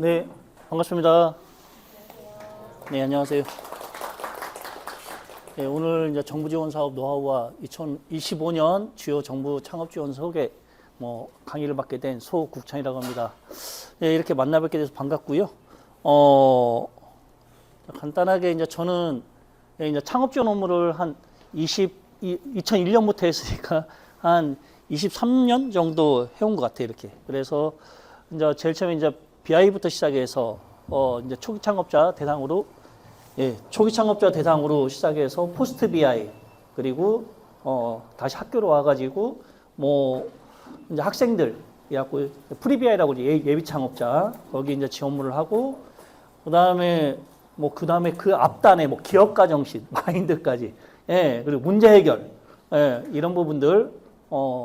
네, 반갑습니다. 네, 안녕하세요. 네, 오늘 이제 정부 지원 사업 노하우와 2025년 주요 정부 창업 지원 소개 강의를 맡게 된 소국창이라고 합니다. 네, 이렇게 만나뵙게 돼서 반갑고요. 간단하게 이제 저는 이제 창업 지원 업무를 한 2001년부터 했으니까 한 23년 정도 해온 것 같아요, 이렇게. 그래서 이제 제일 처음에 이제 BI부터 시작해서 이제 초기 창업자 대상으로 시작해서 포스트 BI 그리고 다시 학교로 와가지고 이제 학생들 그래갖고 프리 BI라고 예비 창업자 거기 이제 지원물을 하고 그다음에 그 앞단에 기업가 정신 마인드까지 그리고 문제 해결 이런 부분들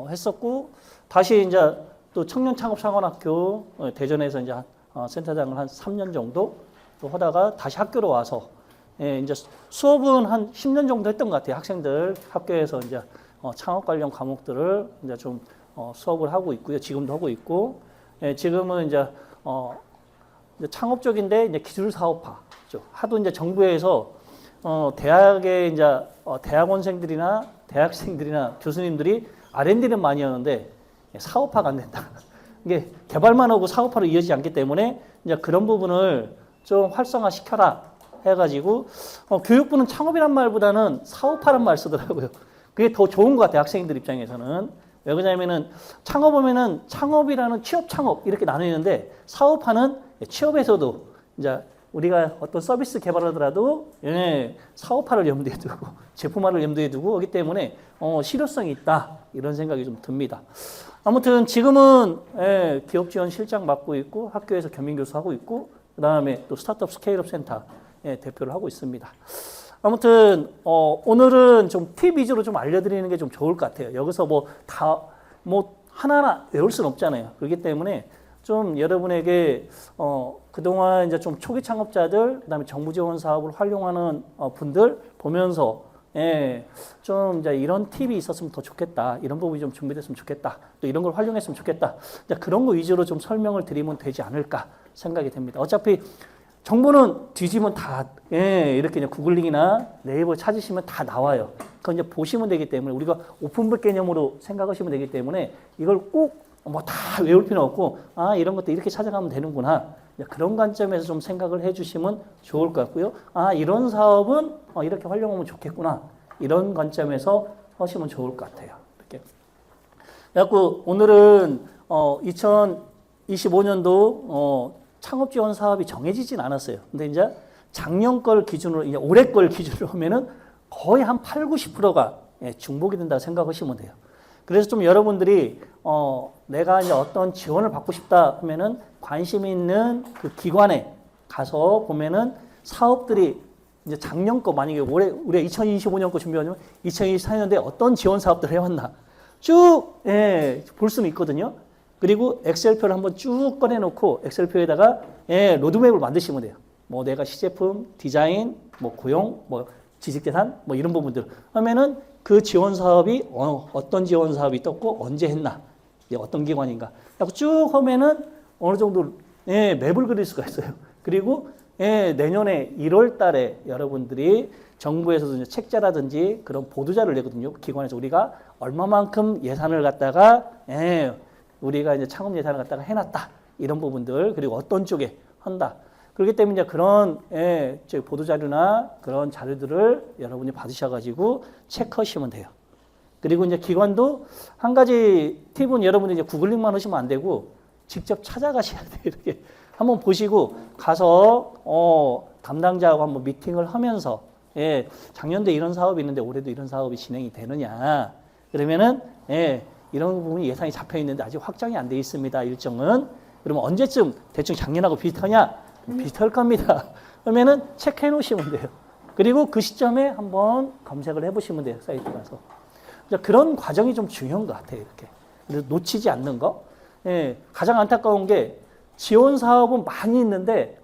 했었고 다시 이제 또 청년창업상원학교 대전에서 이제 센터장을 한 3년 정도 또 하다가 다시 학교로 와서 이제 수업은 한 10년 정도 했던 것 같아요. 학생들 학교에서 이제 창업 관련 과목들을 이제 좀 수업을 하고 있고요. 지금도 하고 있고 지금은 이제 창업 쪽인데 이제 기술 사업화 쪽 하도 이제 정부에서 대학에 이제 대학원생들이나 대학생들이나 교수님들이 R&D는 많이 하는데 사업화가 안 된다. 이게 개발만 하고 사업화로 이어지지 않기 때문에 이제 그런 부분을 좀 활성화 시켜라 해가지고 교육부는 창업이란 말보다는 사업화란 말 쓰더라고요. 그게 더 좋은 것 같아요. 학생들 입장에서는. 왜 그러냐면은 창업하면은 창업이라는 취업 창업 이렇게 나뉘는데 사업화는 취업에서도 이제 우리가 어떤 서비스 개발하더라도 사업화를 염두에 두고 제품화를 염두에 두고 하기 때문에 실효성이 있다 이런 생각이 좀 듭니다. 아무튼 지금은 기업 지원 실장 맡고 있고 학교에서 겸임교수 하고 있고 그 다음에 또 스타트업 스케일업 센터 대표를 하고 있습니다. 아무튼 오늘은 좀 팁 위주로 좀 알려드리는 게 좀 좋을 것 같아요. 여기서 하나하나 외울 수는 없잖아요. 그렇기 때문에 좀 여러분에게 그동안 이제 좀 초기 창업자들 그다음에 정부 지원 사업을 활용하는 분들 보면서 좀 이제 이런 팁이 있었으면 더 좋겠다. 이런 부분이 좀 준비됐으면 좋겠다. 또 이런 걸 활용했으면 좋겠다. 이제 그런 거 위주로 좀 설명을 드리면 되지 않을까 생각이 됩니다. 어차피 정보는 뒤지면 다 이렇게 이제 구글링이나 네이버 찾으시면 다 나와요. 그건 이제 보시면 되기 때문에 우리가 오픈북 개념으로 생각하시면 되기 때문에 이걸 꼭 다 외울 필요는 없고 이런 것도 이렇게 찾아가면 되는구나. 그런 관점에서 좀 생각을 해주시면 좋을 것 같고요. 이런 사업은 이렇게 활용하면 좋겠구나. 이런 관점에서 하시면 좋을 것 같아요. 이렇게. 그래갖고 오늘은 2025년도 창업 지원 사업이 정해지진 않았어요. 근데 이제 작년 걸 기준으로 이제 올해 걸 기준으로 하면은 거의 한 8, 90%가 중복이 된다고 생각하시면 돼요. 그래서 좀 여러분들이 내가 이제 어떤 지원을 받고 싶다 하면은 관심 있는 그 기관에 가서 보면은 사업들이 이제 작년 거 만약에 올해 우리가 2025년 거 준비하면 2024년도에 어떤 지원 사업들을 해왔나 쭉 볼 수는 있거든요. 그리고 엑셀표를 한번 쭉 꺼내놓고 엑셀표에다가 로드맵을 만드시면 돼요. 내가 시제품, 디자인, 고용, 지식재산, 이런 부분들 하면은 그 지원 사업이 어떤 지원 사업이 떴고 언제 했나, 어떤 기관인가. 쭉 하면은 어느 정도 맵을 그릴 수가 있어요. 그리고 내년에 1월 달에 여러분들이 정부에서도 이제 책자라든지 그런 보도자를 내거든요. 기관에서 우리가 얼마만큼 예산을 갖다가 우리가 이제 창업 예산을 갖다가 해놨다. 이런 부분들, 그리고 어떤 쪽에 한다. 그렇기 때문에 이제 그런 보도자료나 그런 자료들을 여러분이 받으셔가지고 체크하시면 돼요. 그리고 이제 기관도 한 가지 팁은 여러분이 이제 구글링만 하시면 안 되고 직접 찾아가셔야 돼요. 이렇게 한번 보시고 가서 담당자하고 한번 미팅을 하면서 작년도에 이런 사업이 있는데 올해도 이런 사업이 진행이 되느냐. 그러면은 이런 부분이 예산이 잡혀 있는데 아직 확정이 안 돼 있습니다. 일정은. 그러면 언제쯤 대충 작년하고 비슷하냐? 비슷할 겁니다. 그러면은 체크해 놓으시면 돼요. 그리고 그 시점에 한번 검색을 해보시면 돼요. 사이트 가서. 그런 과정이 좀 중요한 것 같아요. 이렇게. 그래서 놓치지 않는 거. 가장 안타까운 게 지원 사업은 많이 있는데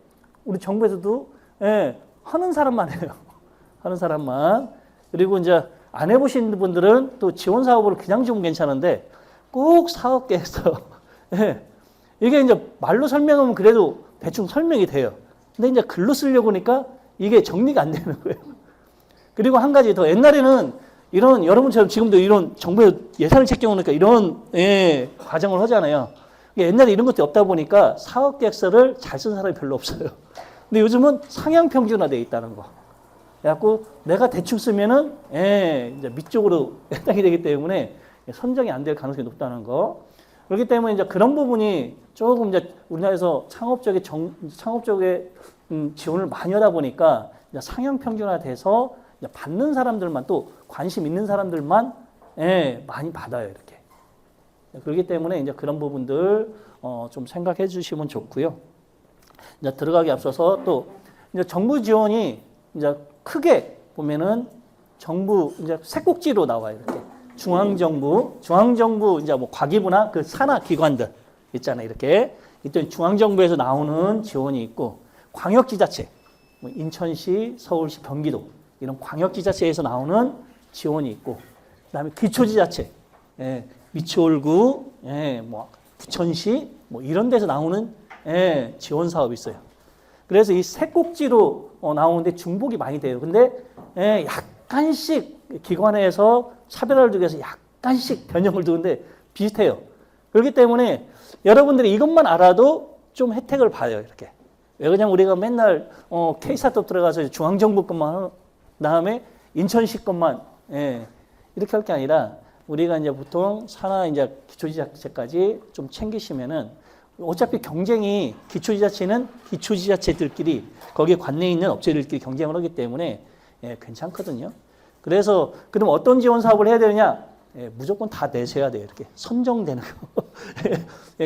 우리 정부에서도 하는 사람만 해요. 하는 사람만. 그리고 이제 안 해보신 분들은 또 지원 사업을 그냥 주면 괜찮은데 꼭 사업 계획서 이게 이제 말로 설명하면 그래도 대충 설명이 돼요. 근데 이제 글로 쓰려고 하니까 이게 정리가 안 되는 거예요. 그리고 한 가지 더, 옛날에는 이런, 여러분처럼 지금도 이런 정부에 예산을 책정하니까 이런, 과정을 하잖아요. 옛날에 이런 것도 없다 보니까 사업 계획서를 잘 쓴 사람이 별로 없어요. 근데 요즘은 상향 평준화되어 있다는 거. 그래갖고 내가 대충 쓰면은, 이제 밑쪽으로 해당이 되기 때문에 선정이 안 될 가능성이 높다는 거. 그렇기 때문에 이제 그런 부분이 조금 이제 우리나라에서 창업 쪽에 지원을 많이 하다 보니까 이제 상향 평준화돼서 이제 받는 사람들만, 또 관심 있는 사람들만 많이 받아요, 이렇게. 그렇기 때문에 이제 그런 부분들 좀 생각해 주시면 좋고요. 이제 들어가기 앞서서 또 이제 정부 지원이 이제 크게 보면은 정부 이제 세 꼭지로 나와요, 이렇게. 중앙정부 이제 뭐 과기부나 그 산하 기관들 있잖아요, 이렇게. 이때 중앙정부에서 나오는 지원이 있고, 광역지자체, 뭐 인천시, 서울시, 경기도 이런 광역지자체에서 나오는 지원이 있고, 그다음에 기초지자체, 미추홀구, 뭐 부천시, 뭐 이런 데서 나오는 지원 사업이 있어요. 그래서 이 세 꼭지로 나오는데 중복이 많이 돼요. 근데 약간씩 기관에서 차별화를 두기 위해서 약간씩 변형을 두는데 비슷해요. 그렇기 때문에 여러분들이 이것만 알아도 좀 혜택을 봐요, 이렇게. 왜 그러냐면 우리가 맨날 K스타트업 들어가서 중앙정부 것만 하는 다음에 인천시 것만 이렇게 할 게 아니라 우리가 이제 보통 산하 이제 기초지자체까지 좀 챙기시면은 어차피 경쟁이 기초지자체는 기초지자체들끼리 거기에 관내에 있는 업체들끼리 경쟁을 하기 때문에 괜찮거든요. 그래서 그럼 어떤 지원 사업을 해야 되느냐? 무조건 다 내셔야 돼요. 이렇게 선정되는 거.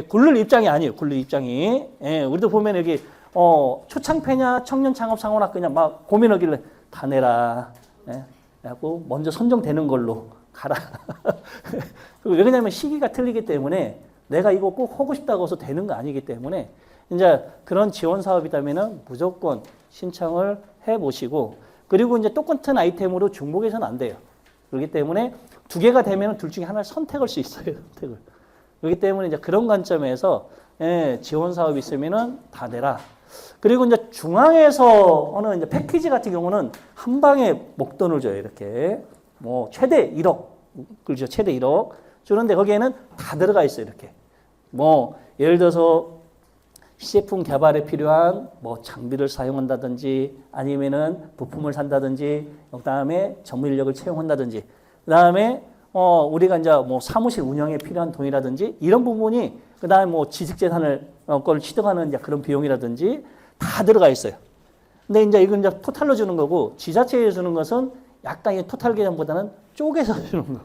고를 입장이 아니에요. 고를 입장이. 우리도 보면 여기 초창폐냐 청년창업상원학교냐 막 고민하길래 다 내라. 그래갖고 먼저 선정되는 걸로 가라. 왜 그러냐면 시기가 틀리기 때문에 내가 이거 꼭 하고 싶다고 해서 되는 거 아니기 때문에 이제 그런 지원 사업이라면은 무조건 신청을 해 보시고, 그리고 이제 똑같은 아이템으로 중복해서는 안 돼요. 그렇기 때문에 두 개가 되면 둘 중에 하나를 선택할 수 있어요. 선택을. 그렇기 때문에 이제 그런 관점에서 지원 사업이 있으면은 다 내라. 그리고 이제 중앙에서 어느 이제 패키지 같은 경우는 한 방에 목돈을 줘요. 이렇게 뭐 최대 1억, 그렇죠? 최대 1억 주는데 거기에는 다 들어가 있어요. 이렇게 뭐 예를 들어서 시제품 개발에 필요한 뭐 장비를 사용한다든지 아니면은 부품을 산다든지, 그다음에 전문 인력을 채용한다든지, 그다음에 우리가 이제 뭐 사무실 운영에 필요한 돈이라든지 이런 부분이, 그다음에 뭐 지식재산을 걸 취득하는 이제 그런 비용이라든지 다 들어가 있어요. 근데 이제 이건 이제 토탈로 주는 거고, 지자체에 주는 것은 약간 이 토탈 개념보다는 쪼개서 주는 거.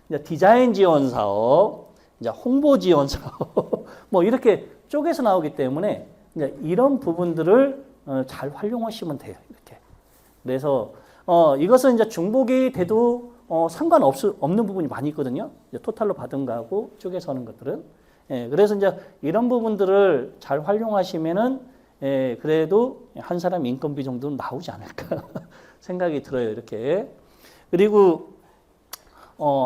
이제 디자인 지원 사업, 이제 홍보 지원 사업, 뭐 이렇게 쪼개서 나오기 때문에 이제 이런 부분들을 잘 활용하시면 돼요. 이렇게. 그래서 이것은 이제 중복이 돼도 상관없는 부분이 많이 있거든요. 이제 토탈로 받은 거하고 쪼개서 하는 것들은. 그래서 이제 이런 부분들을 잘 활용하시면은 그래도 한 사람 인건비 정도는 나오지 않을까 생각이 들어요. 이렇게. 그리고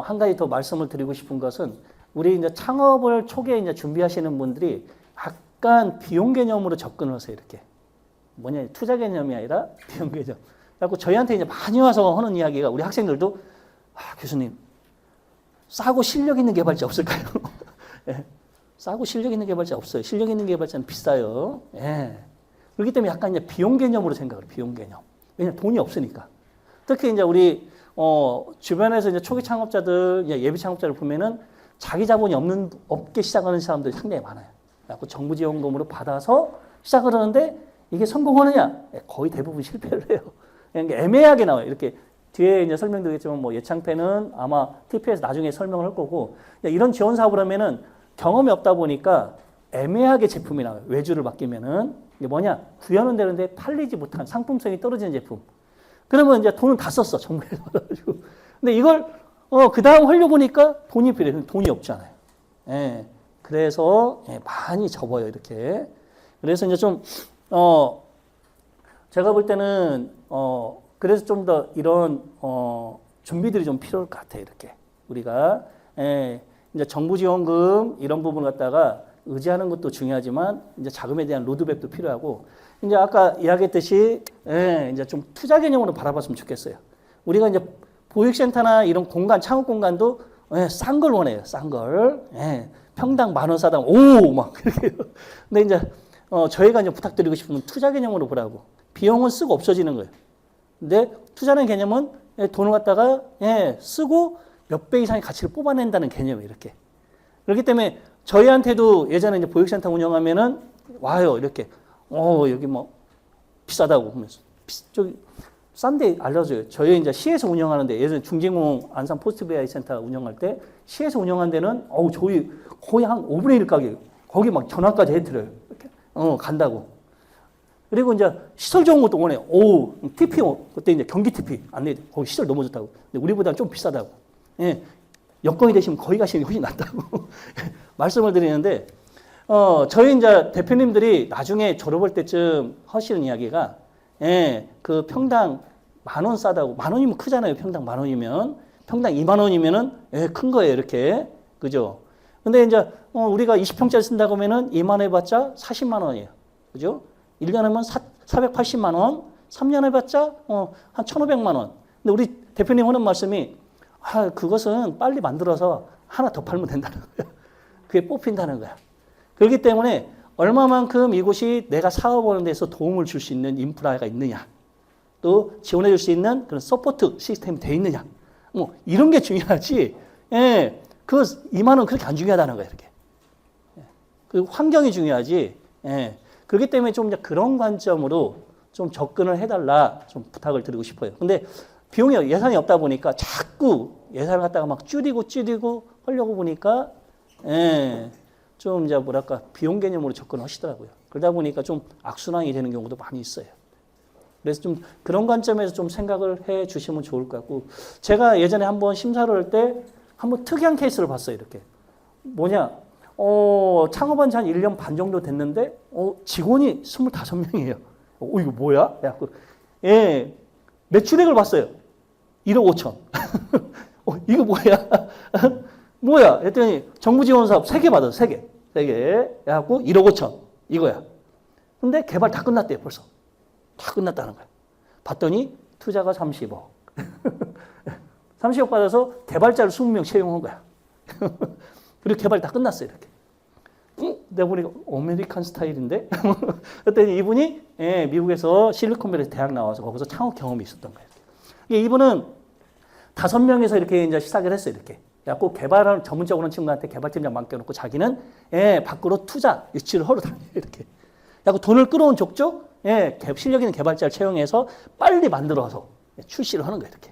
한 가지 더 말씀을 드리고 싶은 것은, 우리 이제 창업을 초기에 이제 준비하시는 분들이 약간 비용 개념으로 접근을 하세요. 이렇게. 뭐냐, 투자 개념이 아니라 비용 개념. 그래서 저희한테 이제 많이 와서 하는 이야기가, 우리 학생들도 교수님, 싸고 실력 있는 개발자 없을까요? 싸고 실력 있는 개발자 없어요. 실력 있는 개발자는 비싸요. 그렇기 때문에 약간 이제 비용 개념으로 생각을 해요. 비용 개념. 왜냐면 돈이 없으니까. 특히 이제 우리 주변에서 이제 초기 창업자들, 예비 창업자를 보면은 자기 자본이 없게 시작하는 사람들이 상당히 많아요. 그래서 정부 지원금으로 받아서 시작을 하는데 이게 성공하느냐? 거의 대부분 실패를 해요. 그러니까 애매하게 나와요. 이렇게 뒤에 이제 설명드리겠지만 뭐 예창패는 아마 TP에서 나중에 설명을 할 거고, 이런 지원 사업을 하면은 경험이 없다 보니까 애매하게 제품이 나와요. 외주를 맡기면은 이게 뭐냐? 구현은 되는데 팔리지 못한 상품성이 떨어지는 제품. 그러면 이제 돈은 다 썼어, 정부에서. 근데 이걸 그 다음 하려고 하니까 돈이 필요해요. 돈이 없잖아요. 그래서 많이 접어요, 이렇게. 그래서 이제 좀 제가 볼 때는 그래서 좀 더 이런 준비들이 좀 필요할 것 같아요, 이렇게. 우리가 이제 정부 지원금 이런 부분 갖다가 의지하는 것도 중요하지만 이제 자금에 대한 로드맵도 필요하고 이제 아까 이야기했듯이 이제 좀 투자 개념으로 바라봤으면 좋겠어요. 우리가 이제 보육센터나 이런 공간, 창업 공간도 싼 걸 원해요. 싼 걸. 평당 10,000원 싸다. 오! 막 그렇게. 근데 이제 저희가 이제 부탁드리고 싶은 건 투자 개념으로 보라고. 비용은 쓰고 없어지는 거예요. 근데 투자는 개념은 돈을 갖다가 쓰고 몇 배 이상의 가치를 뽑아낸다는 개념이에요. 이렇게. 그렇기 때문에 저희한테도 예전에 이제 보육센터 운영하면은 와요. 이렇게. 여기 뭐 비싸다고 하면서. 저기 싼데 알려줘요. 저희 이제 시에서 운영하는데 예전에 중진공 안산 포스트 AI 센터 운영할 때 시에서 운영한 데는 저희 거의 한 5분의 1 가격. 거기 막 전화까지 해드려요. 이렇게. 간다고. 그리고 이제 시설 좋은 것도 원해요. TP, 그때 이제 경기 TP 안 내. 거기 시설 너무 좋다고. 근데 우리보다는 좀 비싸다고. 여건이 되시면 거기 가시는 게 훨씬 낫다고 말씀을 드리는데, 저희 이제 대표님들이 나중에 졸업할 때쯤 하시는 이야기가, 그 평당 10,000원 싸다고. 10,000원이면 크잖아요. 평당 10,000원이면. 평당 20,000원이면은, 큰 거예요. 이렇게. 그죠? 근데 이제, 우리가 20평짜리 쓴다고 하면은 2만 해봤자 40만 원이에요. 그죠? 1년 하면 480만 원, 3년 해봤자, 한 1,500만 원. 근데 우리 대표님 하는 말씀이, 그것은 빨리 만들어서 하나 더 팔면 된다는 거야. 그게 뽑힌다는 거야. 그렇기 때문에 얼마만큼 이곳이 내가 사업하는 데서 도움을 줄 수 있는 인프라가 있느냐, 또 지원해 줄 수 있는 그런 서포트 시스템이 돼 있느냐, 이런 게 중요하지. 그 2만 원 그렇게 안 중요하다는 거야. 이렇게. 그 환경이 중요하지. 그렇기 때문에 좀 그런 관점으로 좀 접근을 해달라 좀 부탁을 드리고 싶어요. 근데 비용이 예산이 없다 보니까 자꾸 예산을 갖다가 막 줄이고 하려고 보니까 좀 이제 뭐랄까 비용 개념으로 접근을 하시더라고요. 그러다 보니까 좀 악순환이 되는 경우도 많이 있어요. 그래서 좀 그런 관점에서 좀 생각을 해 주시면 좋을 것 같고, 제가 예전에 한번 심사를 할 때 한번 특이한 케이스를 봤어요. 이렇게. 뭐냐, 창업한 지 한 1년 반 정도 됐는데, 직원이 25명이에요. 이거 뭐야? 매출액을 봤어요. 1억 5천. 이거 뭐야? 뭐야? 했더니 정부 지원 사업 3개 받았어. 3개. 3개. 해갖고 1억 5천. 이거야. 근데 개발 다 끝났대요. 벌써. 다 끝났다는 거야. 봤더니 투자가 30억. 30억 받아서 개발자를 20명 채용한 거야. 그리고 개발 다 끝났어. 이렇게. 내가 보니까 아메리칸 스타일인데? 그랬더니 이분이 미국에서 실리콘밸리 대학 나와서 거기서 창업 경험이 있었던 거예요. 이분은 5명에서 이렇게 이제 시작을 했어요. 이렇게. 그래갖고 개발을 전문적으로 하는 친구한테 개발팀장 맡겨놓고 자기는 밖으로 투자, 유치를 하러 다녀요. 이렇게. 그래갖고 돈을 끌어온 족족 실력 있는 개발자를 채용해서 빨리 만들어서 출시를 하는 거예요. 이렇게.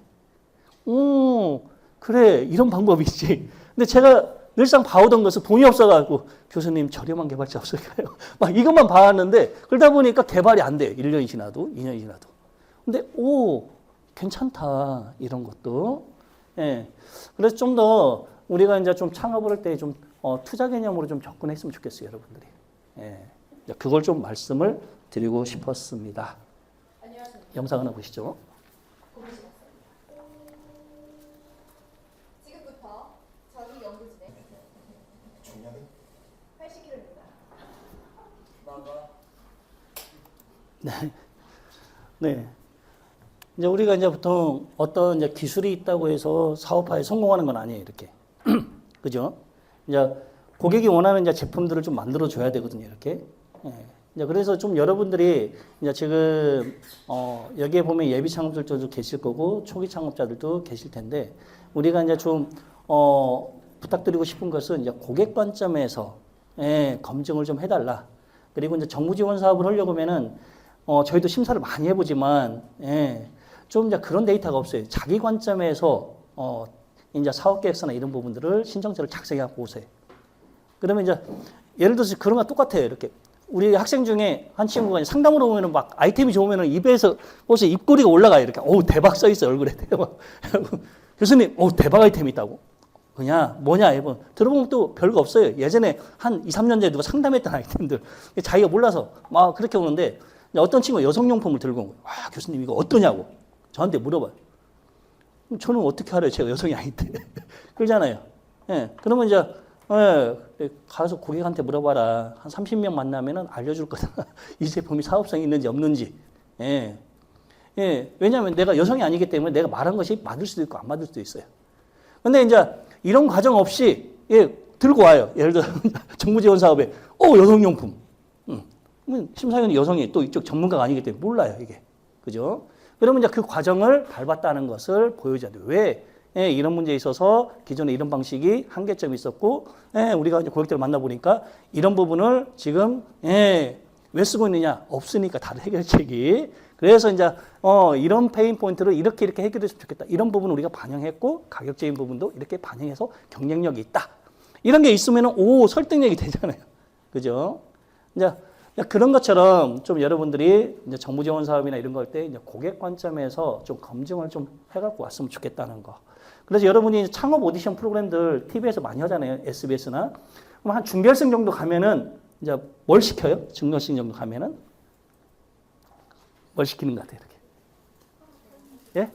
그래. 이런 방법이 있지. 근데 제가 늘상 봐오던 것은 돈이 없어가지고 교수님 저렴한 개발자 없을까요? 막 이것만 봐왔는데 그러다 보니까 개발이 안 돼요. 1년이 지나도 2년이 지나도. 근데 괜찮다. 이런 것도. 그래서 좀 더 우리가 이제 좀 창업을 할 때 좀 투자 개념으로 좀 접근했으면 좋겠어요. 여러분들이. 그걸 좀 말씀을 드리고 싶었습니다. 안녕하십니까. 영상 하나 보시죠. 지금부터 저기 연구진의 중량은 80kg입니다. 네. 이제 우리가 이제 보통 어떤 이제 기술이 있다고 해서 사업화에 성공하는 건 아니에요. 이렇게. 그죠? 이제 고객이 원하는 이제 제품들을 좀 만들어 줘야 되거든요. 이렇게. 이제 그래서 좀 여러분들이 이제 지금 여기에 보면 예비 창업자들도 계실 거고 초기 창업자들도 계실 텐데, 우리가 이제 좀 부탁드리고 싶은 것은 이제 고객 관점에서 검증을 좀 해달라. 그리고 이제 정부 지원 사업을 하려고 하면은 저희도 심사를 많이 해보지만 좀 이제 그런 데이터가 없어요. 자기 관점에서 이제 사업 계획서나 이런 부분들을 신청서를 작성해 갖고 오세요. 그러면 이제 예를 들어서 그런 거 똑같아요. 이렇게 우리 학생 중에 한 친구가 상담으로 오면은 막 아이템이 좋으면은 입에서 벌써 입꼬리가 올라가요. 이렇게 대박 써 있어 얼굴에 대박. 교수님 대박 아이템이 있다고. 뭐냐 이번 들어보면 또 별거 없어요. 예전에 한 2, 3년 전에 누가 상담했던 아이템들 자기가 몰라서 막 그렇게 오는데, 어떤 친구가 여성용품을 들고 온 거예요. 교수님 이거 어떠냐고 저한테 물어봐요. 저는 어떻게 알아요? 제가 여성이 아닌데. 그러잖아요. 그러면 이제 가서 고객한테 물어봐라. 한 30명 만나면은 알려줄 거다. 이 제품이 사업성이 있는지 없는지. 예. 예. 왜냐하면 내가 여성이 아니기 때문에 내가 말한 것이 맞을 수도 있고 안 맞을 수도 있어요. 근데 이제 이런 과정 없이 들고 와요. 예를 들어 정부 지원 사업에 여성용품. 심사위원이 여성이 또 이쪽 전문가가 아니기 때문에 몰라요, 이게. 그죠? 그러면 이제 그 과정을 밟았다는 것을 보여줘야 돼요. 왜? 이런 문제에 있어서 기존에 이런 방식이 한계점이 있었고, 우리가 이제 고객들을 만나보니까 이런 부분을 지금, 왜 쓰고 있느냐? 없으니까 다른 해결책이. 그래서 이제, 이런 페인 포인트를 이렇게 해결했으면 좋겠다. 이런 부분을 우리가 반영했고, 가격적인 부분도 이렇게 반영해서 경쟁력이 있다. 이런 게 있으면, 설득력이 되잖아요. 그죠? 이제, 그런 것처럼 좀 여러분들이 이제 정부 지원 사업이나 이런 거 할 때 이제 고객 관점에서 좀 검증을 좀 해갖고 왔으면 좋겠다는 거. 그래서 여러분이 창업 오디션 프로그램들 TV에서 많이 하잖아요. SBS나. 그럼 한 준결승 정도 가면은 이제 뭘 시켜요? 준결승 정도 가면은? 뭘 시키는 것 같아요, 이렇게?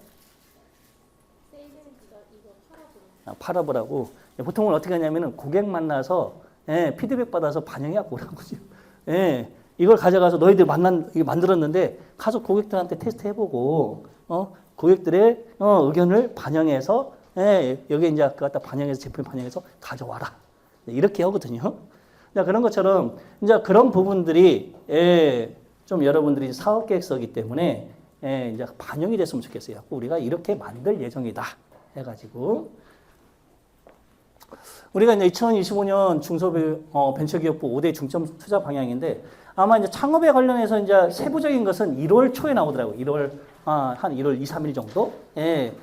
예? 팔아보라고. 보통은 어떻게 하냐면은 고객 만나서 피드백 받아서 반영해갖고 오라고 그러죠. 이걸 가져가서 너희들 만들었는데 가서 고객들한테 테스트 해보고, 고객들의 의견을 반영해서, 여기 이제 그거 갖다 반영해서 제품 반영해서 가져와라. 이렇게 하거든요. 그런 것처럼 이제 그런 부분들이, 좀 여러분들이 사업 계획서이기 때문에, 이제 반영이 됐으면 좋겠어요. 우리가 이렇게 만들 예정이다. 해가지고. 우리가 이제 2025년 중소벤처기업부 5대 중점 투자 방향인데 아마 이제 창업에 관련해서 이제 세부적인 것은 1월 초에 나오더라고요. 한 1월 2, 3일 정도?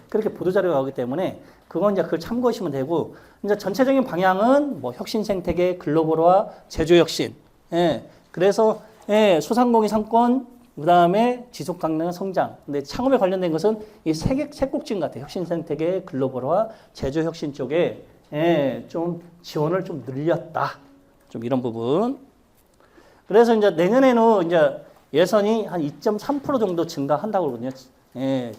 그렇게 보도자료가 나오기 때문에 그건 이제 그걸 참고하시면 되고 이제 전체적인 방향은 뭐 혁신 생태계, 글로벌화, 제조혁신. 그래서 소상공인 상권, 그 다음에 지속 가능한 성장. 근데 창업에 관련된 것은 이 세 꼭지인 것 같아요. 혁신 생태계, 글로벌화, 제조혁신 쪽에 좀 지원을 좀 늘렸다. 좀 이런 부분. 그래서 이제 내년에는 이제 예산이 한 2.3% 정도 증가한다고 그러거든요.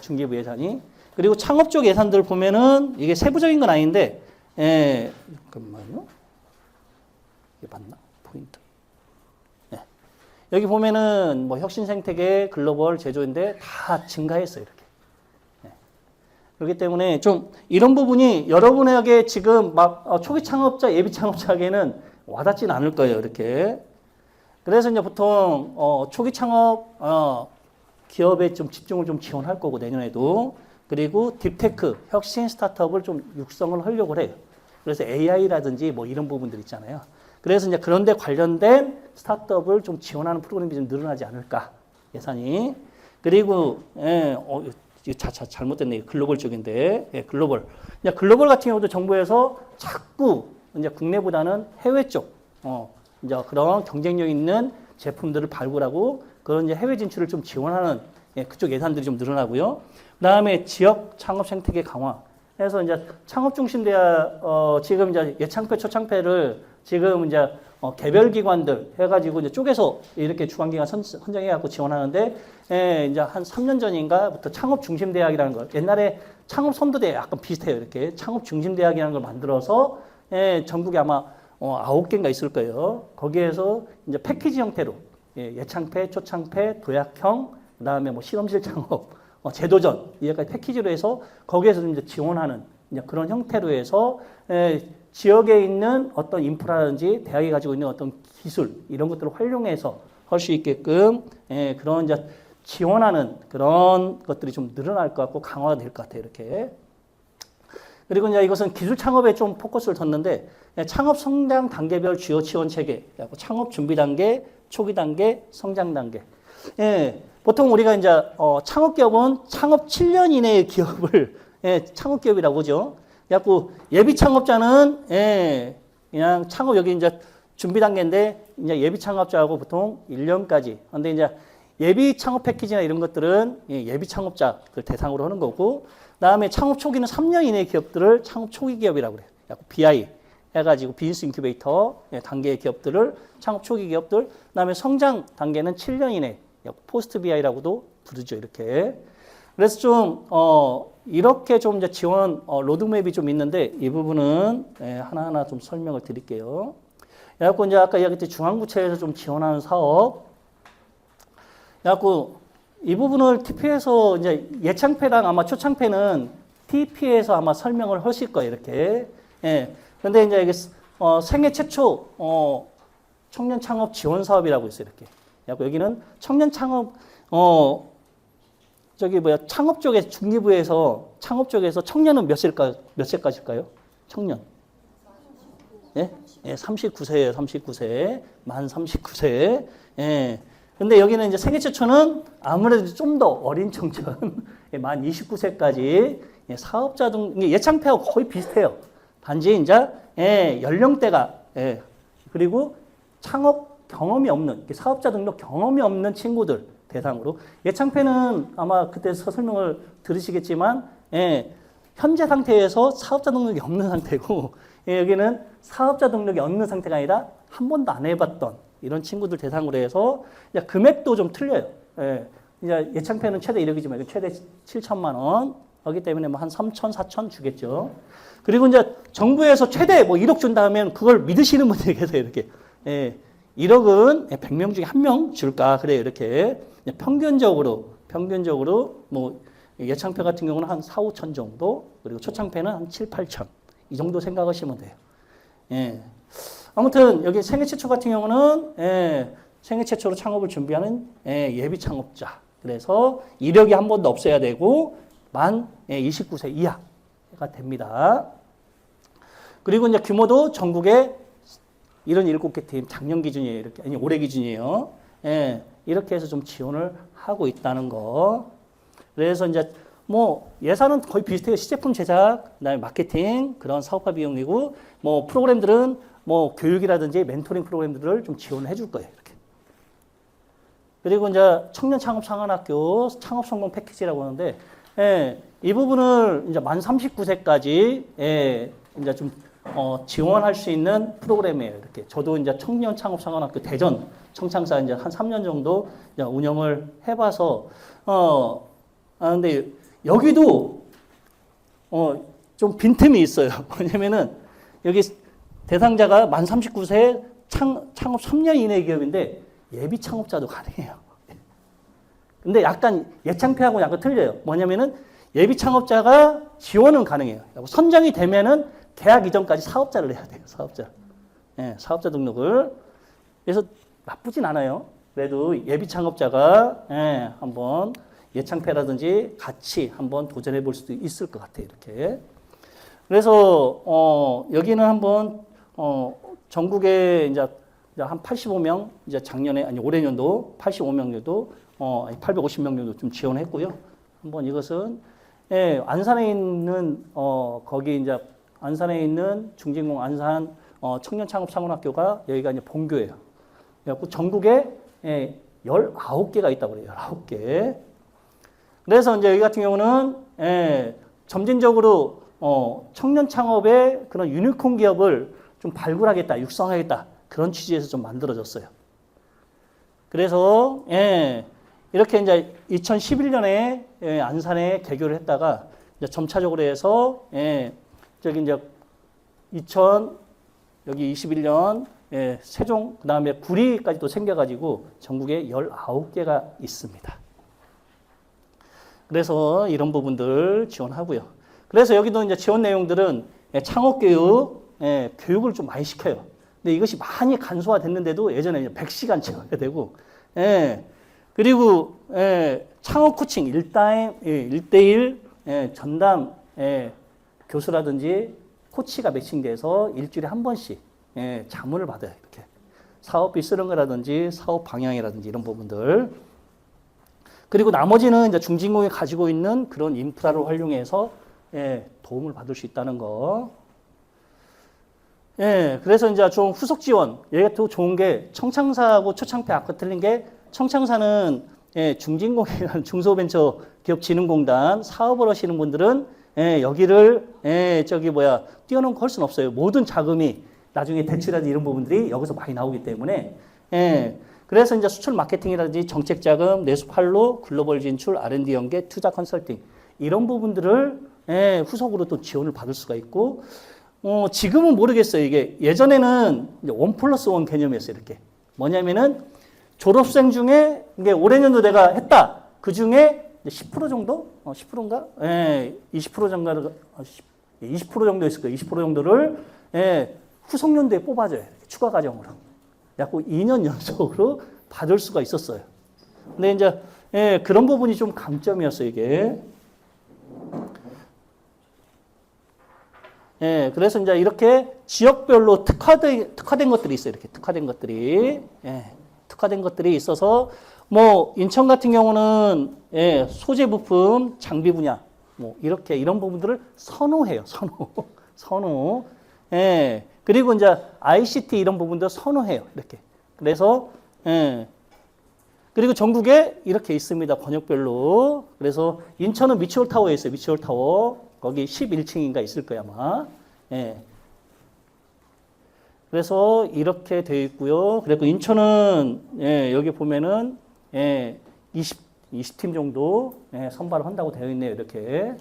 중기부 예산이. 그리고 창업 쪽 예산들 보면은 이게 세부적인 건 아닌데, 잠깐만요. 이게 맞나? 포인트. 여기 보면은 뭐 혁신 생태계, 글로벌 제조인데 다 증가했어요. 이렇게. 그렇기 때문에 좀 이런 부분이 여러분에게 지금 막 초기 창업자, 예비 창업자에게는 와닿지는 않을 거예요. 이렇게. 그래서 이제 보통 초기 창업 기업에 좀 집중을 좀 지원할 거고 내년에도. 그리고 딥테크, 혁신 스타트업을 좀 육성을 하려고 해요. 그래서 AI라든지 뭐 이런 부분들 있잖아요. 그래서 이제 그런 데 관련된 스타트업을 좀 지원하는 프로그램이 좀 늘어나지 않을까. 예산이. 그리고 잘못됐네. 글로벌 쪽인데. 글로벌. 이제 글로벌 같은 경우도 정부에서 자꾸 이제 국내보다는 해외 쪽, 이제 그런 경쟁력 있는 제품들을 발굴하고 그런 이제 해외 진출을 좀 지원하는 그쪽 예산들이 좀 늘어나고요. 그 다음에 지역 창업 생태계 강화. 해서 이제 창업 중심 대학, 지금 이제 예창패, 초창패를 지금 이제 개별 기관들 해가지고 이제 쪼개서 이렇게 주관기관 선정해갖고 지원하는데, 이제 한 3년 전인가부터 창업 중심 대학이라는 걸, 옛날에 창업 선도대 약간 비슷해요. 이렇게 창업 중심 대학이라는 걸 만들어서, 전국에 아마 9개인가 있을 거예요. 거기에서 이제 패키지 형태로, 예창패, 초창패, 도약형, 그 다음에 뭐 실험실 창업, 제도전, 이제까지 패키지로 해서 거기에서 이제 지원하는 이제 그런 형태로 해서, 지역에 있는 어떤 인프라든지 대학이 가지고 있는 어떤 기술 이런 것들을 활용해서 할 수 있게끔 그런 이제 지원하는 그런 것들이 좀 늘어날 것 같고 강화가 될 것 같아요. 이렇게. 그리고 이제 이것은 기술 창업에 좀 포커스를 뒀는데 창업 성장 단계별 주요 지원 체계, 창업 준비 단계, 초기 단계, 성장 단계. 보통 우리가 이제 창업 기업은 창업 7년 이내의 기업을 창업 기업이라고 하죠. 그래갖고 예비 창업자는 그냥 창업 여기 이제 준비 단계인데 이제 예비 창업자하고 보통 1년까지. 근데 이제 예비 창업 패키지나 이런 것들은 예비 창업자들 대상으로 하는 거고, 그다음에 창업 초기는 3년 이내의 기업들을 창업 초기 기업이라고 그래요. BI 해가지고 비즈니스 인큐베이터 단계의 기업들을 창업 초기 기업들. 그다음에 성장 단계는 7년 이내 포스트 BI라고도 부르죠. 이렇게. 그래서 좀 이렇게 좀 이제 지원 로드맵이 좀 있는데 이 부분은 하나하나 좀 설명을 드릴게요. 그래갖고 이제 아까 이야기했듯이 중앙부처에서 좀 지원하는 사업. 그래갖고 이 부분을 TP에서 이제 예창패랑 아마 초창패는 TP에서 아마 설명을 하실 거예요. 이렇게. 예. 근데 이제 이게 생애 최초 청년 창업 지원 사업이라고 있어요. 이렇게. 그래갖고 여기는 청년 창업 창업 쪽에 중기부에서 창업 쪽에서 청년은 몇 세까지일까요? 청년. 예? 예, 39세예요. 39세. 만 39세. 예. 근데 여기는 이제 생애 최초는 아무래도 좀 더 어린 청년, 만 29세까지 사업자 등 예창패하고 거의 비슷해요. 단지 이제 연령대가 그리고 창업 경험이 없는 사업자 등록 경험이 없는 친구들 대상으로 예창패는 아마 그때서 설명을 들으시겠지만 현재 상태에서 사업자 등록이 없는 상태고 여기는 사업자 등록이 없는 상태가 아니라 한 번도 안 해봤던 이런 친구들 대상으로 해서 금액도 좀 틀려요. 이제 예창패는 최대 1억이지만 최대 7천만 원 하기 때문에 뭐 한 3천, 4천 주겠죠. 그리고 이제 정부에서 최대 뭐 1억 준다 하면 그걸 믿으시는 분들이 계세요. 이렇게 1억은 100명 중에 1명 줄까 그래요. 이렇게 평균적으로 뭐 예창패 같은 경우는 한 4, 5천 정도 그리고 초창패는 한 7, 8천 이 정도 생각하시면 돼요. 아무튼 여기 생애 최초 같은 경우는 생애 최초로 창업을 준비하는 예비 창업자. 그래서 이력이 한 번도 없어야 되고 만 29세 이하가 됩니다. 그리고 이제 규모도 전국에 77개 팀 작년 기준이에요. 이렇게 아니 올해 기준이에요. 이렇게 해서 좀 지원을 하고 있다는 거. 그래서 이제 뭐 예산은 거의 비슷해요. 시제품 제작, 그다음에 마케팅 그런 사업화 비용이고 뭐 프로그램들은 뭐 교육이라든지 멘토링 프로그램들을 좀 지원을 해줄 거예요. 이렇게. 그리고 이제 청년 창업 상한학교 창업 성공 패키지라고 하는데 이 부분을 이제 만 39세까지 이제 좀 지원할 수 있는 프로그램이에요. 이렇게. 저도 이제 청년 창업 상한학교 대전 청창사 이제 한 3년 정도 이제 운영을 해봐서 근데 여기도 좀 빈틈이 있어요. 왜냐면은 여기 대상자가 만 39세 창업 3년 이내 기업인데 예비 창업자도 가능해요. 근데 약간 예창패하고 약간 틀려요. 뭐냐면은 예비 창업자가 지원은 가능해요. 선정이 되면은 계약 이전까지 사업자를 해야 돼요. 사업자 등록을. 그래서 나쁘진 않아요. 그래도 예비 창업자가 한번 예창패라든지 같이 한번 도전해 볼 수도 있을 것 같아요. 이렇게. 그래서 여기는 한번 전국에 이제 한 85명 이제 작년에 아니 올해 년도 85명 정도 850명 정도 좀 지원했고요. 한번 이것은 안산에 있는 거기 이제 안산에 있는 중진공 안산 청년 창업 상원학교가 여기가 이제 본교예요. 그래갖고 전국에 19개가 있다고 그래요. 19개. 그래서 이제 여기 같은 경우는 점진적으로 청년 창업의 그런 유니콘 기업을 좀 발굴하겠다, 육성하겠다 그런 취지에서 좀 만들어졌어요. 그래서 이렇게 이제 2011년에 안산에 개교를 했다가 이제 점차적으로 해서 저기 이제 여기 21년 세종 그다음에 구리까지 또 생겨가지고 전국에 19개가 있습니다. 그래서 이런 부분들 지원하고요. 그래서 여기도 이제 지원 내용들은 창업 교육, 교육을 좀 많이 시켜요. 근데 이것이 많이 간소화됐는데도 예전에 이제 100시간 채워야 되고, 그리고 창업 코칭 1대1 전담 교수라든지 코치가 매칭돼서 일주일에 한 번씩 자문을 받아요. 이렇게 사업비 쓰는 거라든지 사업 방향이라든지 이런 부분들. 그리고 나머지는 이제 중진공이 가지고 있는 그런 인프라를 활용해서 도움을 받을 수 있다는 거. 그래서 이제 좀 후속 지원. 여기가 또 좋은 게 청창사하고 초창패 아까 틀린 게 청창사는 중진공이라는 중소벤처기업진흥공단 사업을 하시는 분들은 여기를 뛰어넘고 할 수는 없어요. 모든 자금이 나중에 대출이라든지 이런 부분들이 여기서 많이 나오기 때문에 그래서 이제 수출 마케팅이라든지 정책 자금, 내수 팔로, 글로벌 진출, R&D 연계, 투자 컨설팅 이런 부분들을 예, 후속으로 또 지원을 받을 수가 있고 지금은 모르겠어요. 이게 예전에는 이제 1+1 개념이었어요. 이렇게 뭐냐면은 졸업생 중에 이게 올해년도 내가 했다. 그 중에 10% 정도? 10%인가? 예, 20% 정도, 20% 정도 있을 거예요. 20% 정도를 예, 후속연도에 뽑아줘요. 추가 과정으로. 약 2년 연속으로 받을 수가 있었어요. 근데 이제 예, 그런 부분이 좀 강점이었어요, 이게. 예, 그래서 이제 이렇게 지역별로 특화된 것들이 있어요. 이렇게 특화된 것들이. 예, 특화된 것들이 있어서 뭐 인천 같은 경우는 예, 소재 부품, 장비 분야 뭐 이렇게 이런 부분들을 선호해요. 선호. 예. 그리고 이제 ICT 이런 부분도 선호해요. 이렇게. 그래서 예. 그리고 전국에 이렇게 있습니다. 권역별로. 그래서 인천은 미추홀타워에 있어요. 미추홀타워. 거기 11층인가 있을 거야, 아마. 예. 그래서 이렇게 되어 있고요. 그리고 인천은 예, 여기 보면은 예, 20팀 정도 예, 선발을 한다고 되어 있네요. 이렇게.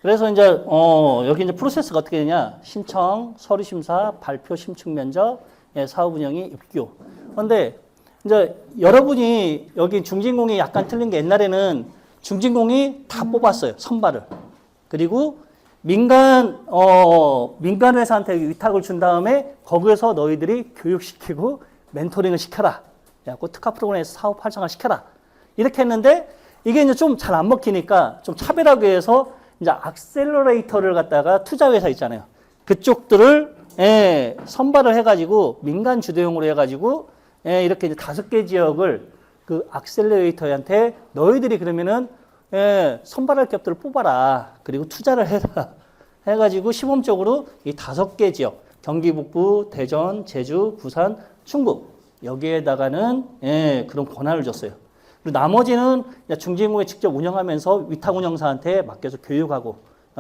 그래서 이제 여기 이제 프로세스가 어떻게 되냐? 신청, 서류 심사, 발표, 심층 면접, 예, 사업 운영이 입교. 그런데 이제 여러분이 여기 중진공이 약간 틀린 게 옛날에는 중진공이 다 뽑았어요. 선발을. 그리고 민간 회사한테 위탁을 준 다음에 거기에서 너희들이 교육시키고 멘토링을 시켜라. 그래갖고 특화 프로그램에서 사업 활성화 시켜라. 이렇게 했는데 이게 이제 좀 잘 안 먹히니까 좀 차별하기 위해서 이제 악셀러레이터를 갖다가 투자회사 있잖아요. 그쪽들을 예, 선발을 해가지고 민간 주도형으로 해가지고 예, 이렇게 이제 5개 지역을 그 악셀러레이터한테 너희들이 그러면은 예, 선발할 기업들을 뽑아라. 그리고 투자를 해라. 해가지고 시범적으로 이 5개 지역 경기 북부, 대전, 제주, 부산, 충북 여기에다가는 예, 그런 권한을 줬어요. 그리고 나머지는 중진공에 직접 운영하면서 위탁 운영사한테 맡겨서 교육하고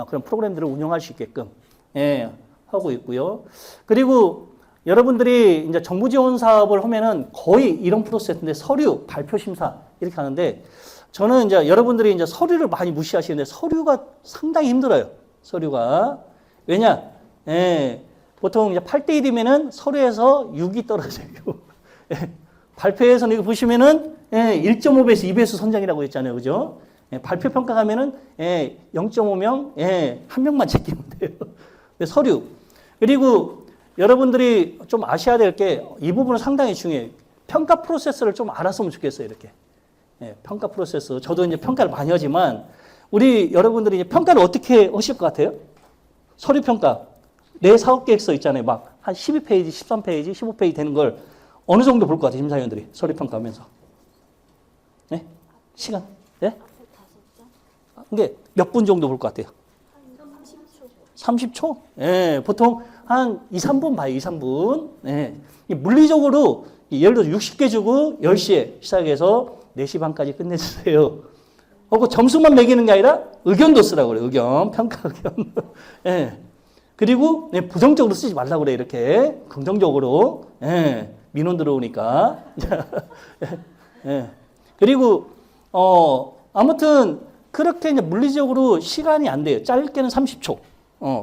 그런 프로그램들을 운영할 수 있게끔 예, 하고 있고요. 그리고 여러분들이 이제 정부 지원 사업을 하면은 거의 이런 프로세스인데 서류, 발표 심사 이렇게 하는데 저는 이제 여러분들이 이제 서류를 많이 무시하시는데 서류가 상당히 힘들어요. 서류가. 왜냐? 예, 보통 이제 8대1이면은 서류에서 6이 떨어져요. 예, 발표에서는 이거 보시면은 예, 1.5배에서 2배수 선정이라고 했잖아요. 그죠? 예, 발표 평가하면은 예, 0.5명, 예, 한 명만 제끼면 돼요. 서류. 그리고 여러분들이 좀 아셔야 될 게 이 부분은 상당히 중요해요. 평가 프로세스를 좀 알았으면 좋겠어요. 이렇게. 예, 평가 프로세스. 저도 이제 평가를 많이 하지만 우리 여러분들이 이제 평가를 어떻게 하실 것 같아요? 서류 평가. 내 사업 계획서 있잖아요. 막 한 12페이지, 13페이지, 15페이지 되는 걸 어느 정도 볼 것 같아요, 심사위원들이. 서류 평가하면서. 네? 시간? 네? 이게 몇 분 정도 볼 것 같아요? 30초? 예, 보통 한 2, 3분 봐요, 2, 3분. 예. 물리적으로 예를 들어 60개 주고 10시에 시작해서 4시 반까지 끝내주세요. 그 점수만 매기는 게 아니라 의견도 쓰라고 그래요, 의견. 평가 의견. 예. 그리고 부정적으로 쓰지 말라고 그래요, 이렇게. 긍정적으로. 예. 민원 들어오니까. 예. 그리고, 아무튼, 그렇게 이제 물리적으로 시간이 안 돼요. 짧게는 30초.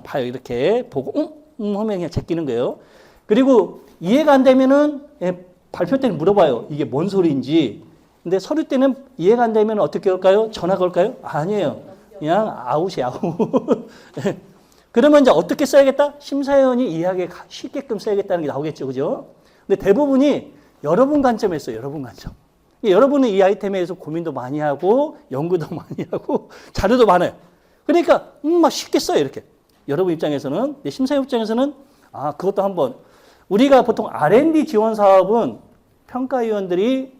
봐요. 이렇게 보고, 하면 그냥 제끼는 거예요. 그리고 이해가 안 되면은, 예, 발표 때는 물어봐요. 이게 뭔 소리인지. 근데 서류 때는 이해가 안 되면 어떻게 할까요? 전화 걸까요? 아니에요. 그냥 아웃이야, 아웃. 그러면 이제 어떻게 써야겠다? 심사위원이 이해하기 쉽게끔 써야겠다는 게 나오겠죠. 그죠? 근데 대부분이 여러분 관점에 써요. 여러분 관점. 여러분은 이 아이템에 대해서 고민도 많이 하고 연구도 많이 하고 자료도 많아요. 그러니까 막 쉽게 써요. 이렇게. 여러분 입장에서는, 심사위원 입장에서는 그것도 한번 우리가 보통 R&D 지원 사업은 평가위원들이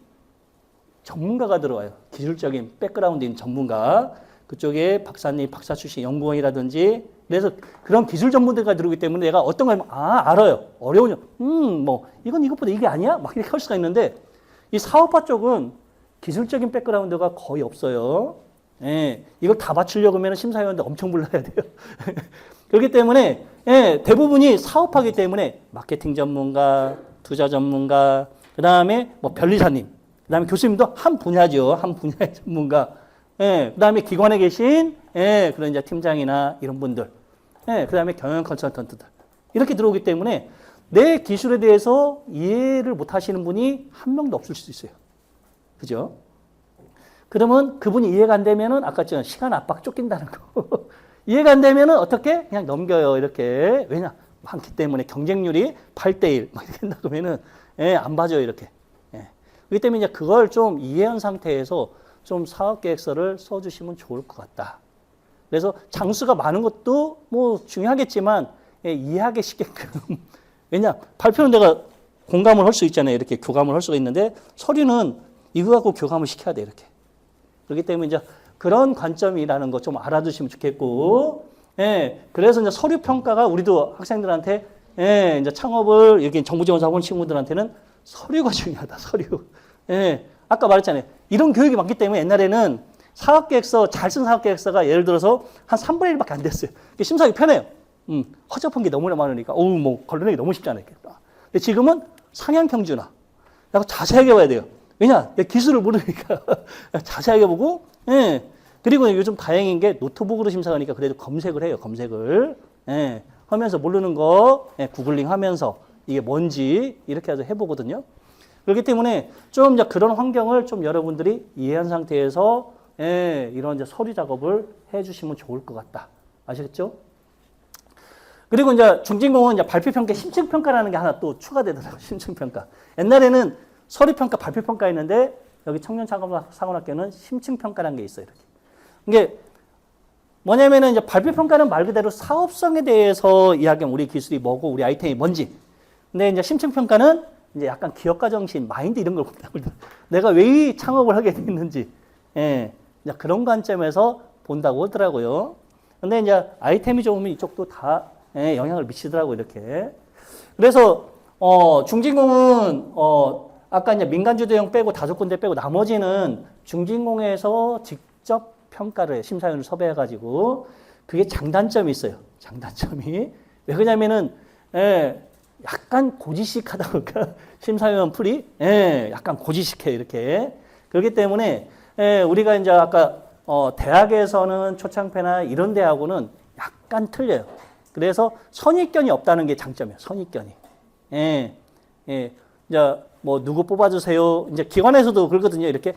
전문가가 들어와요. 기술적인 백그라운드인 전문가. 그쪽에 박사님, 박사 출신 연구원이라든지 그래서 그런 기술 전문가가 들어오기 때문에 내가 어떤 걸 알아요. 어려우냐? 뭐 이건 이것보다 이게 아니야? 막 이렇게 할 수가 있는데 이 사업화 쪽은 기술적인 백그라운드가 거의 없어요. 예, 이걸 다 맞추려고 하면 심사위원들 엄청 불러야 돼요. 그렇기 때문에 예, 대부분이 사업하기 때문에 마케팅 전문가, 투자 전문가, 그 다음에 뭐 변리사님, 그다음에 교수님도 한 분야죠. 한 분야의 전문가. 예, 그다음에 기관에 계신 그런 이제 팀장이나 이런 분들. 예, 그다음에 경영 컨설턴트들. 이렇게 들어오기 때문에 내 기술에 대해서 이해를 못 하시는 분이 한 명도 없을 수 있어요. 그죠? 그러면 그분이 이해가 안 되면은 아까 전 시간 압박 쫓긴다는 거. 이해가 안 되면은 어떻게? 그냥 넘겨요. 이렇게. 왜냐? 많기 때문에 경쟁률이 8대1 막 이렇게 된다 그러면은 안 봐줘요. 이렇게. 그렇기 때문에 이제 그걸 좀 이해한 상태에서 좀 사업계획서를 써주시면 좋을 것 같다. 그래서 장수가 많은 것도 뭐 중요하겠지만 이해하기 쉽게끔. 왜냐? 발표는 내가 공감을 할 수 있잖아요. 이렇게 교감을 할 수가 있는데 서류는 이거 갖고 교감을 시켜야 돼. 이렇게. 그렇기 때문에 이제 그런 관점이라는 거 좀 알아두시면 좋겠고, 그래서 이제 서류 평가가 우리도 학생들한테, 이제 창업을 여기 정부지원사원 친구들한테는 서류가 중요하다. 서류. 아까 말했잖아요. 이런 교육이 많기 때문에 옛날에는 사업계획서, 잘 쓴 사업계획서가 예를 들어서 한 3분의 1밖에 안 됐어요. 심사하기 편해요. 허접한 게 너무나 많으니까, 뭐, 걸러내기 너무 쉽지 않았겠다. 근데 지금은 상향평준화. 라고 자세하게 봐야 돼요. 왜냐? 기술을 모르니까 자세하게 보고, 그리고 요즘 다행인 게 노트북으로 심사하니까 그래도 검색을 해요. 검색을. 하면서 모르는 거 구글링 하면서 이게 뭔지 이렇게 해서 해보거든요. 그렇기 때문에 좀 이제 그런 환경을 좀 여러분들이 이해한 상태에서 이런 이제 서류 작업을 해주시면 좋을 것 같다. 아시겠죠? 그리고 이제 중진공은 이제 발표평가, 심층평가라는 게 하나 또 추가되더라고요. 심층평가. 옛날에는 서류평가, 발표평가 있는데 여기 청년창업사관학교는 심층평가라는 게 있어요. 이렇게. 이게 뭐냐면은 이제 발표평가는 말 그대로 사업성에 대해서 이야기하면 우리 기술이 뭐고 우리 아이템이 뭔지. 근데 이제 심층평가는 이제 약간 기업가 정신, 마인드 이런 걸 본다고. 내가 왜 이 창업을 하게 됐는지. 이제 그런 관점에서 본다고 하더라고요. 근데 이제 아이템이 좋으면 이쪽도 다 영향을 미치더라고요. 이렇게. 그래서, 중진공은, 아까 이제 민간주도형 빼고 5군데 빼고 나머지는 중진공에서 직접 평가를 해. 심사위원을 섭외해가지고. 그게 장단점이 있어요. 장단점이. 왜 그러냐면은, 약간 고지식하다 보니까 심사위원 풀이, 약간 고지식해. 이렇게. 그렇기 때문에, 우리가 이제 아까, 대학에서는 초창패나 이런 대학하고는 약간 틀려요. 그래서 선입견이 없다는 게 장점이에요. 선입견이. 이제 뭐 누구 뽑아주세요. 이제 기관에서도 그러거든요. 이렇게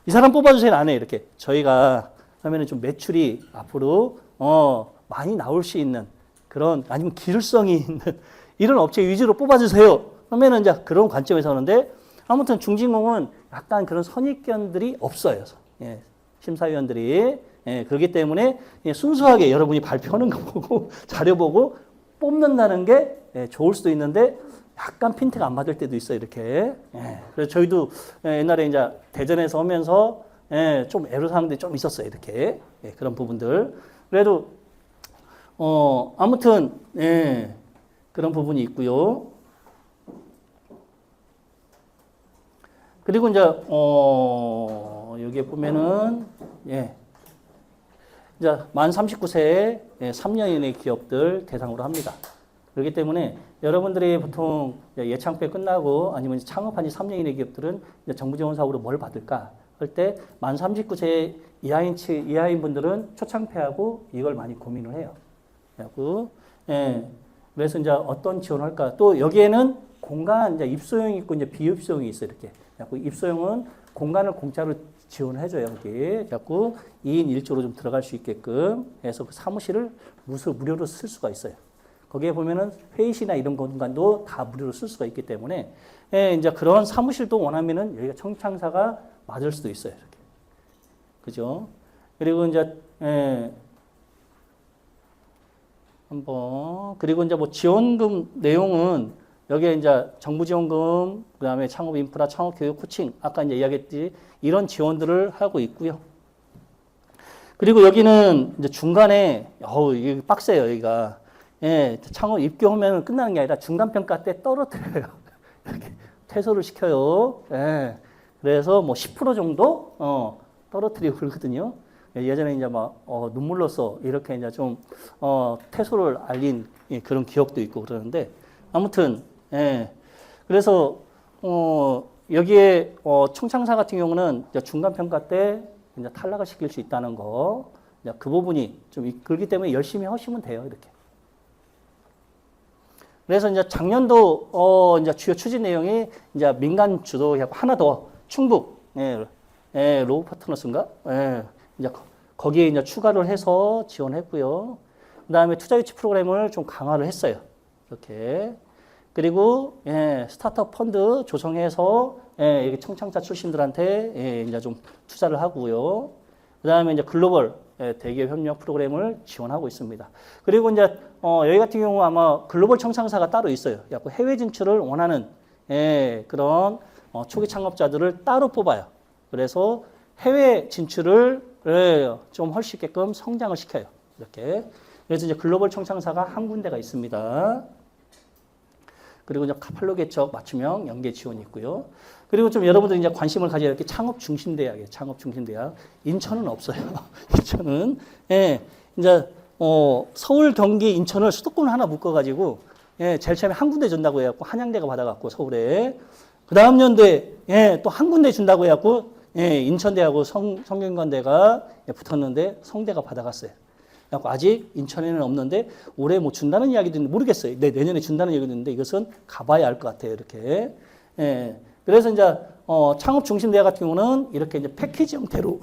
이 사람 뽑아주세요. 안 해. 이렇게 저희가 하면은 좀 매출이 앞으로 많이 나올 수 있는 그런 아니면 기술성이 있는 이런 업체 위주로 뽑아주세요. 하면은 이제 그런 관점에서 하는데 아무튼 중진공은 약간 그런 선입견들이 없어요. 심사위원들이. 그렇기 때문에 순수하게 여러분이 발표하는 거 보고 자료 보고 뽑는다는 게 좋을 수도 있는데 약간 핀트가 안 맞을 때도 있어요. 이렇게. 그래서 저희도 옛날에 이제 대전에서 하면서 좀 애로사항들이 좀 있었어요. 이렇게. 그런 부분들. 그래도 아무튼 그런 부분이 있고요. 그리고 이제 여기에 보면은 이제 만 39세에 3년 이내 기업들 대상으로 합니다. 그렇기 때문에 여러분들이 보통 예창패 끝나고 아니면 창업한 지 3년 이내 기업들은 이제 정부 지원 사업으로 뭘 받을까 할 때 만 39세 이하인 분들은 초창패하고 이걸 많이 고민을 해요. 그래서 이제 어떤 지원을 할까? 또 여기에는 공간 이제 입소형이 있고 이제 비입소형이 있어요. 이렇게. 입소형은 공간을 공짜로 지원을 해줘요. 여기. 자꾸 2인 1조로 좀 들어갈 수 있게끔 해서 그 사무실을 무료로 쓸 수가 있어요. 거기에 보면은 회의실이나 이런 공간도 다 무료로 쓸 수가 있기 때문에 이제 그런 사무실도 원하면은 여기가 청창사가 맞을 수도 있어요. 이렇게. 그죠? 그리고 이제 그리고 이제 뭐 지원금 내용은 여기에 이제 정부 지원금, 그 다음에 창업 인프라, 창업 교육, 코칭, 아까 이제 이야기했듯이 이런 지원들을 하고 있고요. 그리고 여기는 이제 중간에, 이게 빡세요, 여기가. 창업 입교하면 끝나는 게 아니라 중간평가 때 떨어뜨려요. 이렇게 퇴소를 시켜요. 그래서 뭐 10% 정도, 떨어뜨리고 그러거든요. 예전에 이제 막, 눈물로써 이렇게 이제 좀, 퇴소를 알린 그런 기억도 있고 그러는데, 아무튼, 그래서, 여기에 총창사 같은 경우는 이제 중간 평가 때 이제 탈락을 시킬 수 있다는 거. 이제 그 부분이 좀 그렇기 때문에 열심히 하시면 돼요. 이렇게. 그래서 이제 작년도 이제 주요 추진 내용이 이제 민간 주도하고 하나 더 충북 로우 파트너스인가? 이제 거기에 이제 추가를 해서 지원했고요. 그다음에 투자 유치 프로그램을 좀 강화를 했어요. 이렇게. 그리고 스타트업 펀드 조성해서 여기 청창사 출신들한테 이제 좀 투자를 하고요. 그다음에 이제 글로벌 대기업 협력 프로그램을 지원하고 있습니다. 그리고 이제 여기 같은 경우 아마 글로벌 청창사가 따로 있어요. 약간 해외 진출을 원하는 그런 초기 창업자들을 따로 뽑아요. 그래서 해외 진출을 좀 할 수 있게끔 성장을 시켜요. 이렇게. 그래서 이제 글로벌 청창사가 한 군데가 있습니다. 그리고 이제 카팔로 개척 맞춤형 연계 지원이 있고요. 그리고 좀 여러분들 이제 관심을 가져야 할 게 창업 중심 대학이에요. 창업 중심 대학. 인천은 없어요. 인천은 이제 서울, 경기, 인천을 수도권을 하나 묶어가지고 제일 처음에 한 군데 준다고 해갖고 한양대가 받아갖고 서울에 그 다음 연도에 또 한 군데 준다고 해갖고 인천대하고 성균관대가 붙었는데 성대가 받아갔어요. 아직 인천에는 없는데 올해 뭐 준다는 이야기도 있는데 모르겠어요. 내년에 준다는 얘기도 있는데 이것은 가봐야 알 것 같아요. 이렇게. 그래서 이제 창업 중심 대학 같은 경우는 이렇게 이제 패키지 형태로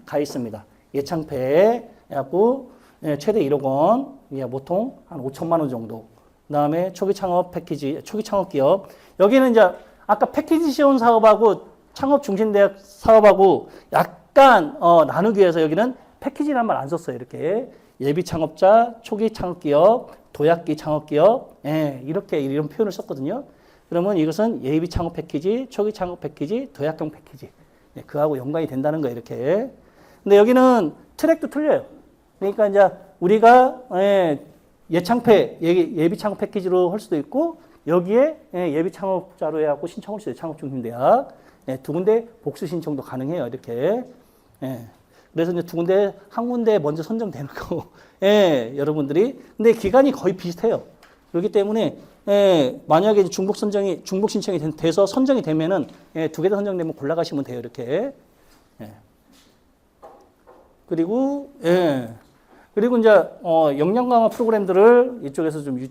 가 있습니다. 예창패 해갖고 최대 1억 원, 보통 한 5천만 원 정도. 그다음에 초기 창업 패키지, 초기 창업 기업. 여기는 이제 아까 패키지 지원 사업하고 창업 중심 대학 사업하고 약간 나누기 위해서 여기는 패키지란 말 안 썼어요. 이렇게 예비 창업자, 초기 창업 기업, 도약기 창업 기업, 이렇게 이런 표현을 썼거든요. 그러면 이것은 예비 창업 패키지, 초기 창업 패키지, 도약형 패키지. 그하고 연관이 된다는 거예요. 이렇게. 근데 여기는 트랙도 틀려요. 그러니까 이제 우리가 예창패, 예비 창업 패키지로 할 수도 있고 여기에 예비 창업자로 해갖고 신청할 수 있어요. 창업 중심 대학. 두 군데 복수 신청도 가능해요. 이렇게. 그래서 이제 두 군데, 한 군데 먼저 선정되는 거. 여러분들이. 근데 기간이 거의 비슷해요. 그렇기 때문에, 만약에 중복 신청이 돼서 선정이 되면은, 두 개 다 선정되면 골라가시면 돼요. 이렇게. 그리고 이제, 역량 강화 프로그램들을 이쪽에서 좀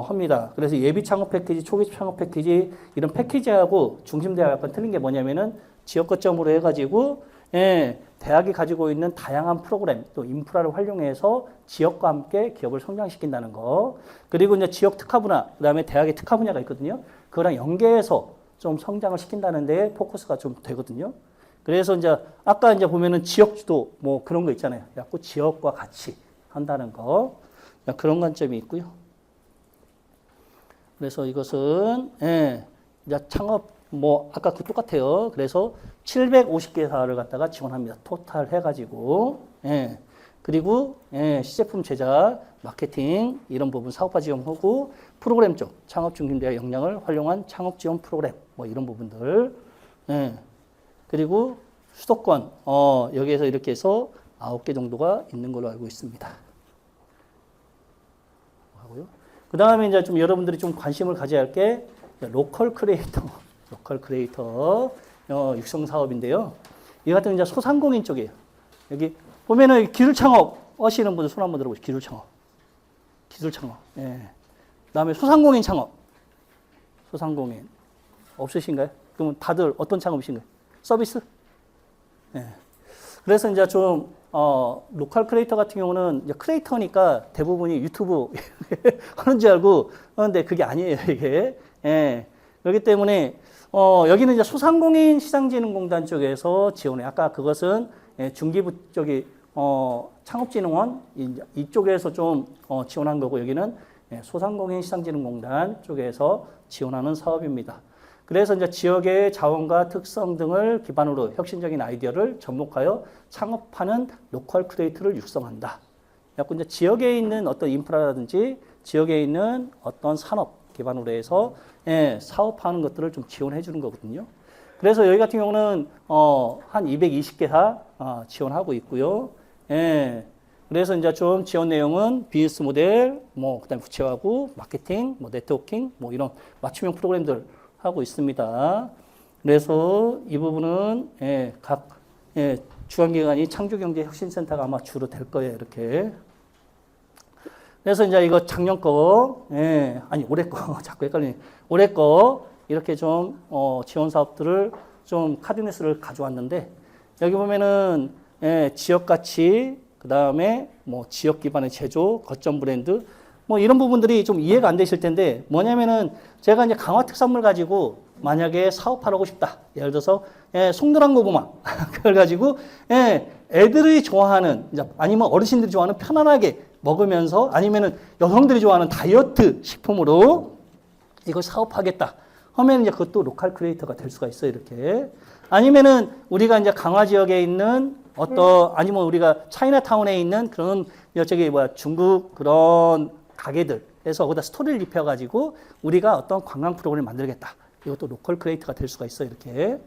합니다. 그래서 예비 창업 패키지, 초기 창업 패키지, 이런 패키지하고 중심대학 약간 틀린 게 뭐냐면은 지역 거점으로 해가지고, 대학이 가지고 있는 다양한 프로그램, 또 인프라를 활용해서 지역과 함께 기업을 성장시킨다는 거. 그리고 이제 지역 특화 분야, 그 다음에 대학의 특화 분야가 있거든요. 그거랑 연계해서 좀 성장을 시킨다는 데 포커스가 좀 되거든요. 그래서 이제 아까 이제 보면은 지역 주도 뭐 그런 거 있잖아요. 자꾸 지역과 같이 한다는 거. 그런 관점이 있고요. 그래서 이것은, 이제 창업, 뭐, 아까 그 똑같아요. 그래서 750개사를 갖다가 지원합니다. 토탈 해가지고. 그리고, 시제품 제작, 마케팅, 이런 부분 사업화 지원하고, 프로그램 쪽, 창업 중심대학 역량을 활용한 창업 지원 프로그램, 뭐, 이런 부분들. 그리고 수도권, 여기에서 이렇게 해서 9개 정도가 있는 걸로 알고 있습니다. 하고요. 그 다음에 이제 좀 여러분들이 좀 관심을 가져야 할 게, 로컬 크리에이터 육성 사업인데요. 이 같은 이제 소상공인 쪽이에요. 여기 보면은 기술 창업 하시는 분들 손 한번 들어보시죠. 기술 창업. 그다음에 소상공인 창업. 소상공인 없으신가요? 그러면 다들 어떤 창업이신가요? 서비스? 그래서 이제 좀 로컬 크리에이터 같은 경우는 이제 크리에이터니까 대부분이 유튜브 하는 줄 알고 하는데 그게 아니에요. 이게. 그렇기 때문에 여기는 이제 소상공인 시장진흥공단 쪽에서 지원해. 아까 그것은 중기부 쪽이 창업진흥원 이쪽에서 좀 지원한 거고 여기는 소상공인 시장진흥공단 쪽에서 지원하는 사업입니다. 그래서 이제 지역의 자원과 특성 등을 기반으로 혁신적인 아이디어를 접목하여 창업하는 로컬 크리에이터를 육성한다. 약간 이제 지역에 있는 어떤 인프라라든지 지역에 있는 어떤 산업 기반으로 해서 사업하는 것들을 좀 지원해 주는 거거든요. 그래서 여기 같은 경우는 한 220개사 지원하고 있고요. 그래서 이제 좀 지원 내용은 비즈니스 모델, 뭐 그다음에 구체화하고 마케팅, 뭐 네트워킹, 뭐 이런 맞춤형 프로그램들 하고 있습니다. 그래서 이 부분은 각 주관기관이 창조경제혁신센터가 아마 주로 될 거예요. 이렇게. 그래서 이제 이거 작년 거, 아니 올해 거 자꾸 헷갈리네. 올해 거 이렇게 좀 지원 사업들을 좀 카드뉴스를 가져왔는데 여기 보면은 지역 가치, 그 다음에 뭐 지역 기반의 제조, 거점 브랜드 뭐 이런 부분들이 좀 이해가 안 되실 텐데 뭐냐면은 제가 이제 강화 특산물 가지고 만약에 사업하고 싶다. 예를 들어서 송도랑 고구마 그걸 가지고 애들이 좋아하는 아니면 어르신들이 좋아하는 편안하게 먹으면서 아니면은 여성들이 좋아하는 다이어트 식품으로 이걸 사업하겠다. 하면 이제 그것도 로컬 크리에이터가 될 수가 있어요. 이렇게. 아니면은 우리가 이제 강화 지역에 있는 아니면 우리가 차이나타운에 있는 그런 저기 중국 그런 가게들에서 거기다 스토리를 입혀가지고 우리가 어떤 관광 프로그램을 만들겠다. 이것도 로컬 크리에이터가 될 수가 있어요. 이렇게.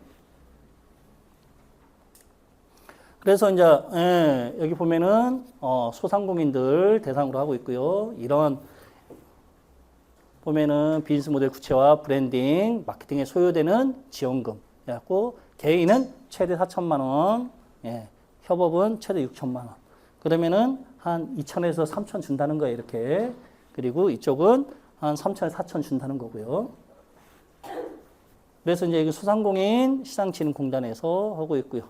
그래서 이제 여기 보면은 소상공인들 대상으로 하고 있고요. 이런 보면은 비즈니스 모델 구체화, 브랜딩, 마케팅에 소요되는 지원금. 그래갖고 개인은 최대 4천만 원, 협업은 최대 6천만 원. 그러면은 한 2천에서 3천 준다는 거예요. 이렇게. 그리고 이쪽은 한 3천에서 4천 준다는 거고요. 그래서 이제 소상공인 시장진흥공단에서 하고 있고요.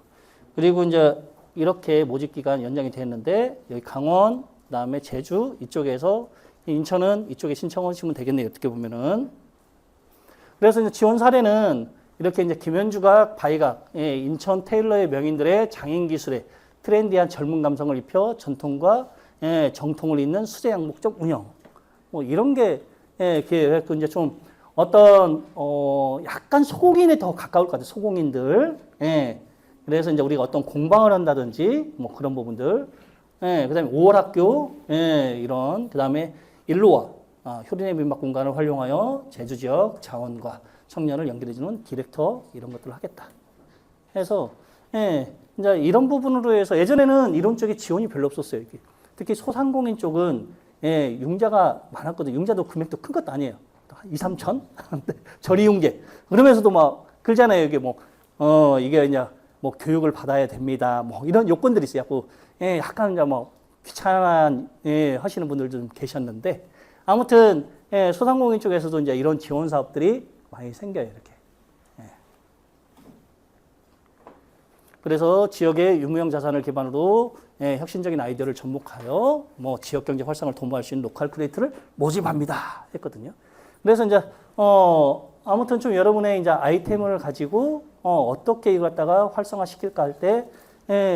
그리고 이제 이렇게 모집 기간 연장이 됐는데 여기 강원, 그다음에 제주 이쪽에서 인천은 이쪽에 신청하시면 되겠네요. 어떻게 보면은. 그래서 이제 지원 사례는 이렇게 이제 김현주각, 바이각, 인천 테일러의 명인들의 장인 기술에 트렌디한 젊은 감성을 입혀 전통과 정통을 잇는 수제 양목적 운영. 뭐 이런 게 이렇게 이제 좀 어떤 약간 소공인에 더 가까울 것 같아요. 소공인들. 그래서 이제 우리가 어떤 공방을 한다든지 뭐 그런 부분들. 그다음에 5월 학교 이런 그다음에 일로와 효린의 민박 공간을 활용하여 제주 지역 자원과 청년을 연결해주는 디렉터 이런 것들을 하겠다. 해서 이제 이런 부분으로 해서 예전에는 이런 쪽에 지원이 별로 없었어요. 이렇게. 특히 소상공인 쪽은 융자가 많았거든요. 융자도 금액도 큰 것도 아니에요. 2, 3천? 저리융계. 그러면서도 막 그러잖아요. 이게 뭐 이게 이제 뭐 교육을 받아야 됩니다. 뭐 이런 요건들이 있어요. 약간 이제 뭐 귀찮아 하시는 분들도 좀 계셨는데 아무튼 소상공인 쪽에서도 이제 이런 지원 사업들이 많이 생겨요. 이렇게. 그래서 지역의 유무형 자산을 기반으로 혁신적인 아이디어를 접목하여 뭐 지역 경제 활성화를 도모할 수 있는 로컬 크리에이터를 모집합니다. 했거든요. 그래서 이제 아무튼 좀 여러분의 이제 아이템을 가지고 어떻게 이걸 갖다가 활성화시킬까 할 때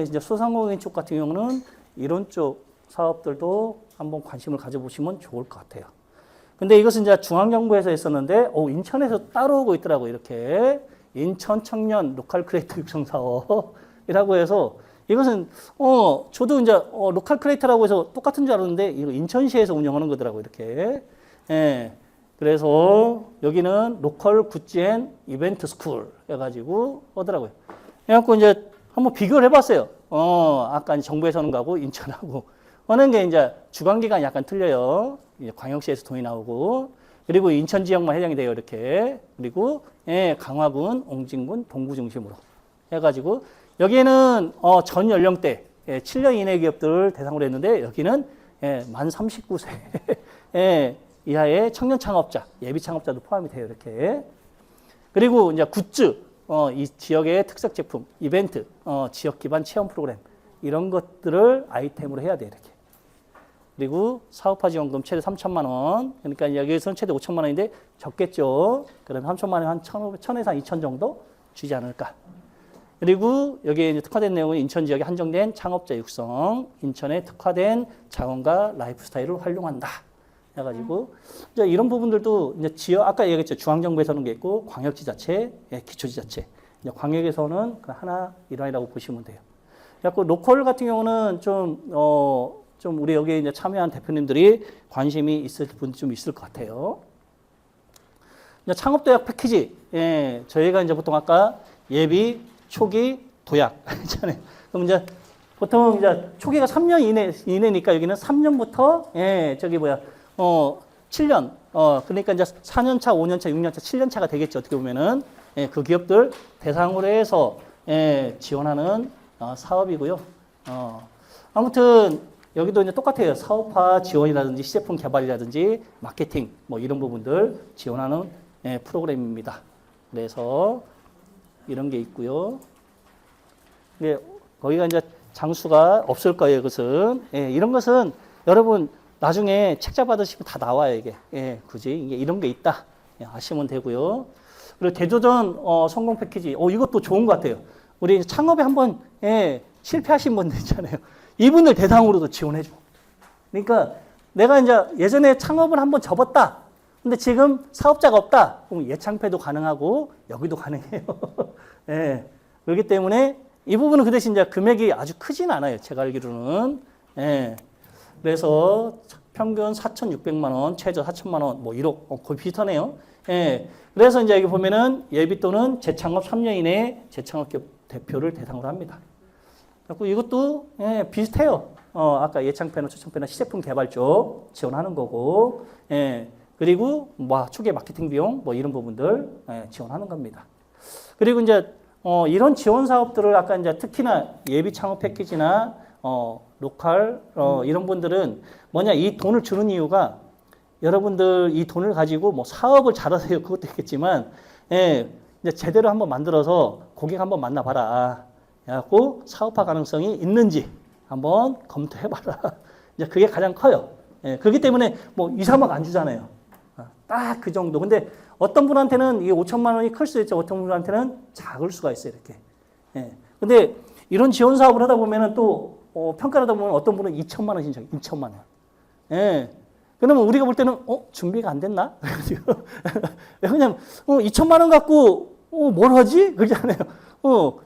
이제 소상공인 쪽 같은 경우는 이런 쪽 사업들도 한번 관심을 가져보시면 좋을 것 같아요. 근데 이것은 이제 중앙정부에서 했었는데 인천에서 따로 오고 있더라고요. 이렇게 인천 청년 로컬 크리에이터 육성 사업이라고 해서 이것은 저도 이제 로컬 크리에이터라고 해서 똑같은 줄 알았는데 이거 인천시에서 운영하는 거더라고요. 이렇게. 그래서 여기는 로컬 굿즈 앤 이벤트 스쿨 해가지고 하더라고요. 그래갖고 이제 한번 비교를 해봤어요. 아까 정부에서 하는 거하고 인천하고 하는 게 이제 주관기간이 약간 틀려요. 이제 광역시에서 돈이 나오고 그리고 인천 지역만 해당이 돼요. 이렇게. 그리고 강화군, 옹진군, 동구 중심으로 해가지고 여기에는 전 연령대 7년 이내 기업들을 대상으로 했는데 여기는 만 39세 이하의 청년 창업자, 예비 창업자도 포함이 돼요. 이렇게. 그리고 이제 굿즈, 이 지역의 특색 제품, 이벤트, 지역 기반 체험 프로그램 이런 것들을 아이템으로 해야 돼요. 이렇게. 그리고 사업화 지원금 최대 3천만 원. 그러니까 여기에서는 최대 5천만 원인데 적겠죠. 그러면 3천만 원에 한 1,000에서 2천 정도 주지 않을까. 그리고 여기에 이제 특화된 내용은 인천 지역에 한정된 창업자 육성, 인천에 특화된 자원과 라이프 스타일을 활용한다. 해가지고 이제 이런 부분들도 이제 지역 아까 얘기했죠. 중앙정부에서는 게 있고 광역지자체, 기초지자체. 이제 광역에서는 하나 일환이라고 보시면 돼요. 그래서 로컬 같은 경우는 좀 우리 여기 이제 참여한 대표님들이 관심이 있을 분 좀 있을 것 같아요. 이제 창업도약 패키지, 저희가 이제 보통 아까 예비, 초기, 도약 있잖아요. 그럼 이제 보통 이제 초기가 3년 이내니까 여기는 3년부터 7년 그러니까 이제 4년차, 5년차, 6년차, 7년차가 되겠죠. 어떻게 보면은. 예, 그 기업들 대상으로 해서 예, 지원하는 사업이고요. 아무튼 여기도 이제 똑같아요. 사업화 지원이라든지 시제품 개발이라든지 마케팅 뭐 이런 부분들 지원하는 예, 프로그램입니다. 그래서 이런 게 있고요. 예, 거기가 이제 장수가 없을 거예요. 그것은 예, 이런 것은 여러분 나중에 책자 받으시면 다 나와요. 이게 예, 굳이 이게 이런 게 있다 예, 아시면 되고요. 그리고 대조전 성공 패키지 이것도 좋은 것 같아요. 우리 창업에 한번 예, 실패하신 분들 있잖아요. 이분들 대상으로도 지원해줘. 그러니까 내가 이제 예전에 창업을 한번 접었다. 근데 지금 사업자가 없다. 그럼 예창패도 가능하고 여기도 가능해요. 예. 그렇기 때문에 이 부분은 그 대신 이제 금액이 아주 크진 않아요. 제가 알기로는. 예. 그래서 평균 4,600만 원, 최저 4천만 원, 뭐 1억, 거의 비슷하네요. 예. 그래서 이제 여기 보면은 예비 또는 재창업 3년 이내에 재창업기업 대표를 대상으로 합니다. 그리고 이것도 예, 비슷해요. 아까 예창패나 초창패나 시제품 개발 쪽 지원하는 거고, 예. 그리고 뭐 초기 마케팅 비용 뭐 이런 부분들 예, 지원하는 겁니다. 그리고 이제 이런 지원 사업들을 아까 이제 특히나 예비 창업 패키지나 로컬 이런 분들은 뭐냐 이 돈을 주는 이유가 여러분들 이 돈을 가지고 뭐 사업을 잘하세요 그것도 있겠지만 예, 이제 제대로 한번 만들어서 고객 한번 만나봐라. 그래갖고 사업화 가능성이 있는지 한번 검토해봐라. 이제 그게 가장 커요. 예, 그렇기 때문에 뭐 2, 3억 안 주잖아요. 딱 그 정도. 근데 어떤 분한테는 이게 5천만 원이 클 수 있죠. 어떤 분한테는 작을 수가 있어요. 이렇게. 예. 근데 이런 지원 사업을 하다 보면은 또 평가를 하다 보면 어떤 분은 2천만 원 신청, 2천만 원. 예. 그러면 우리가 볼 때는 준비가 안 됐나? 그냥 2천만 원 갖고 뭘 하지? 그러잖아요.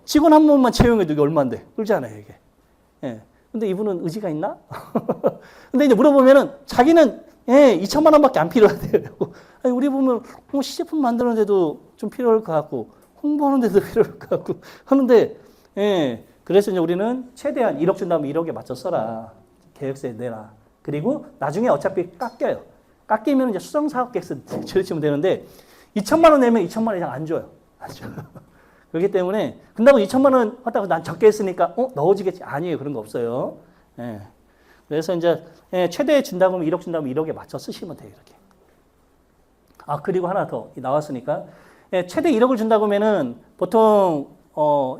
직원 한 명만 채용해도 이게 얼마인데? 그러잖아요, 이게. 예. 근데 이분은 의지가 있나? 근데 이제 물어보면은 자기는 예, 2천만 원밖에 안 필요하대요. 아니, 우리 보면 시제품 만드는데도 좀 필요할 것 같고 홍보하는데도 필요할 것 같고 하는데 예, 그래서 이제 우리는 최대한 1억 준다면 1억에 맞춰 써라. 계획서에 내라. 그리고 나중에 어차피 깎여요. 깎이면 이제 수정사업 계획서 처리치면 되는데 2천만 원 내면 2천만 원 이상 안 줘요. 안 줘요. 그렇기 때문에 근다고 2천만 원 하다고 난 적게 했으니까 넣어지겠지? 아니에요. 그런 거 없어요. 예. 그래서 이제 최대 준다고 하면 1억 준다면 1억에 맞춰 쓰시면 돼요. 이렇게. 그리고 하나 더 나왔으니까 최대 1억을 준다고 하면은 보통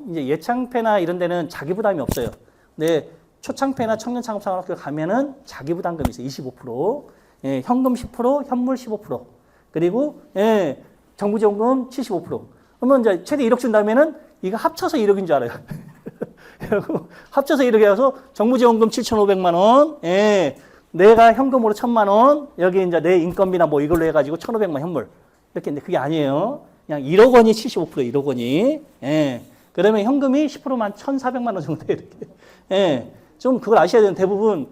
이제 예창패나 이런 데는 자기 부담이 없어요. 근데 초창패나 청년창업상학교 가면은 자기 부담금이 있어요. 25%, 현금 10%, 현물 15%, 그리고 정부 지원금 75%. 그러면 이제 최대 1억 준다면은 이거 합쳐서 1억인 줄 알아요. 합쳐서 이렇게 해서 정부 지원금 7,500만 원, 내가 현금으로 1,000만 원, 여기 이제 내 인건비나 뭐 이걸로 해가지고 1,500만 현물. 이렇게 근데 그게 아니에요. 그냥 1억 원이 75%, 1억 원이. 그러면 현금이 10%만 1,400만 원 정도 이렇게. 좀 그걸 아셔야 되는 대부분,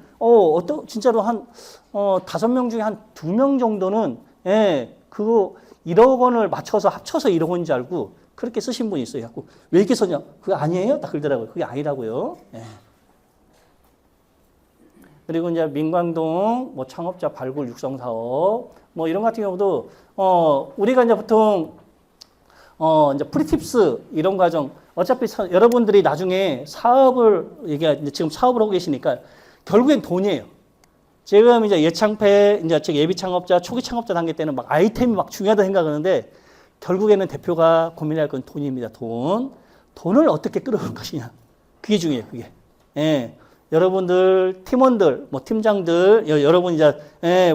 진짜로 한, 5명 중에 한 2명 정도는, 그거 1억 원을 맞춰서 합쳐서 1억 원인 줄 알고 그렇게 쓰신 분이 있어요. 왜 이렇게 썼냐? 그거 아니에요? 딱 그러더라고요. 그게 아니라고요. 그리고 이제 민광동 뭐 창업자 발굴 육성 사업 뭐 이런 같은 경우도 우리가 이제 보통 이제 프리팁스 이런 과정 어차피 여러분들이 나중에 사업을 이게 지금 사업을 하고 계시니까 결국엔 돈이에요. 지금 이제 예창패 이제 예비 창업자 초기 창업자 단계 때는 막 아이템이 막 중요하다 생각하는데 결국에는 대표가 고민할 건 돈입니다. 돈을 어떻게 끌어올 것이냐. 그게 중요해요. 그게. 여러분들 팀원들, 뭐 팀장들, 여러분 이제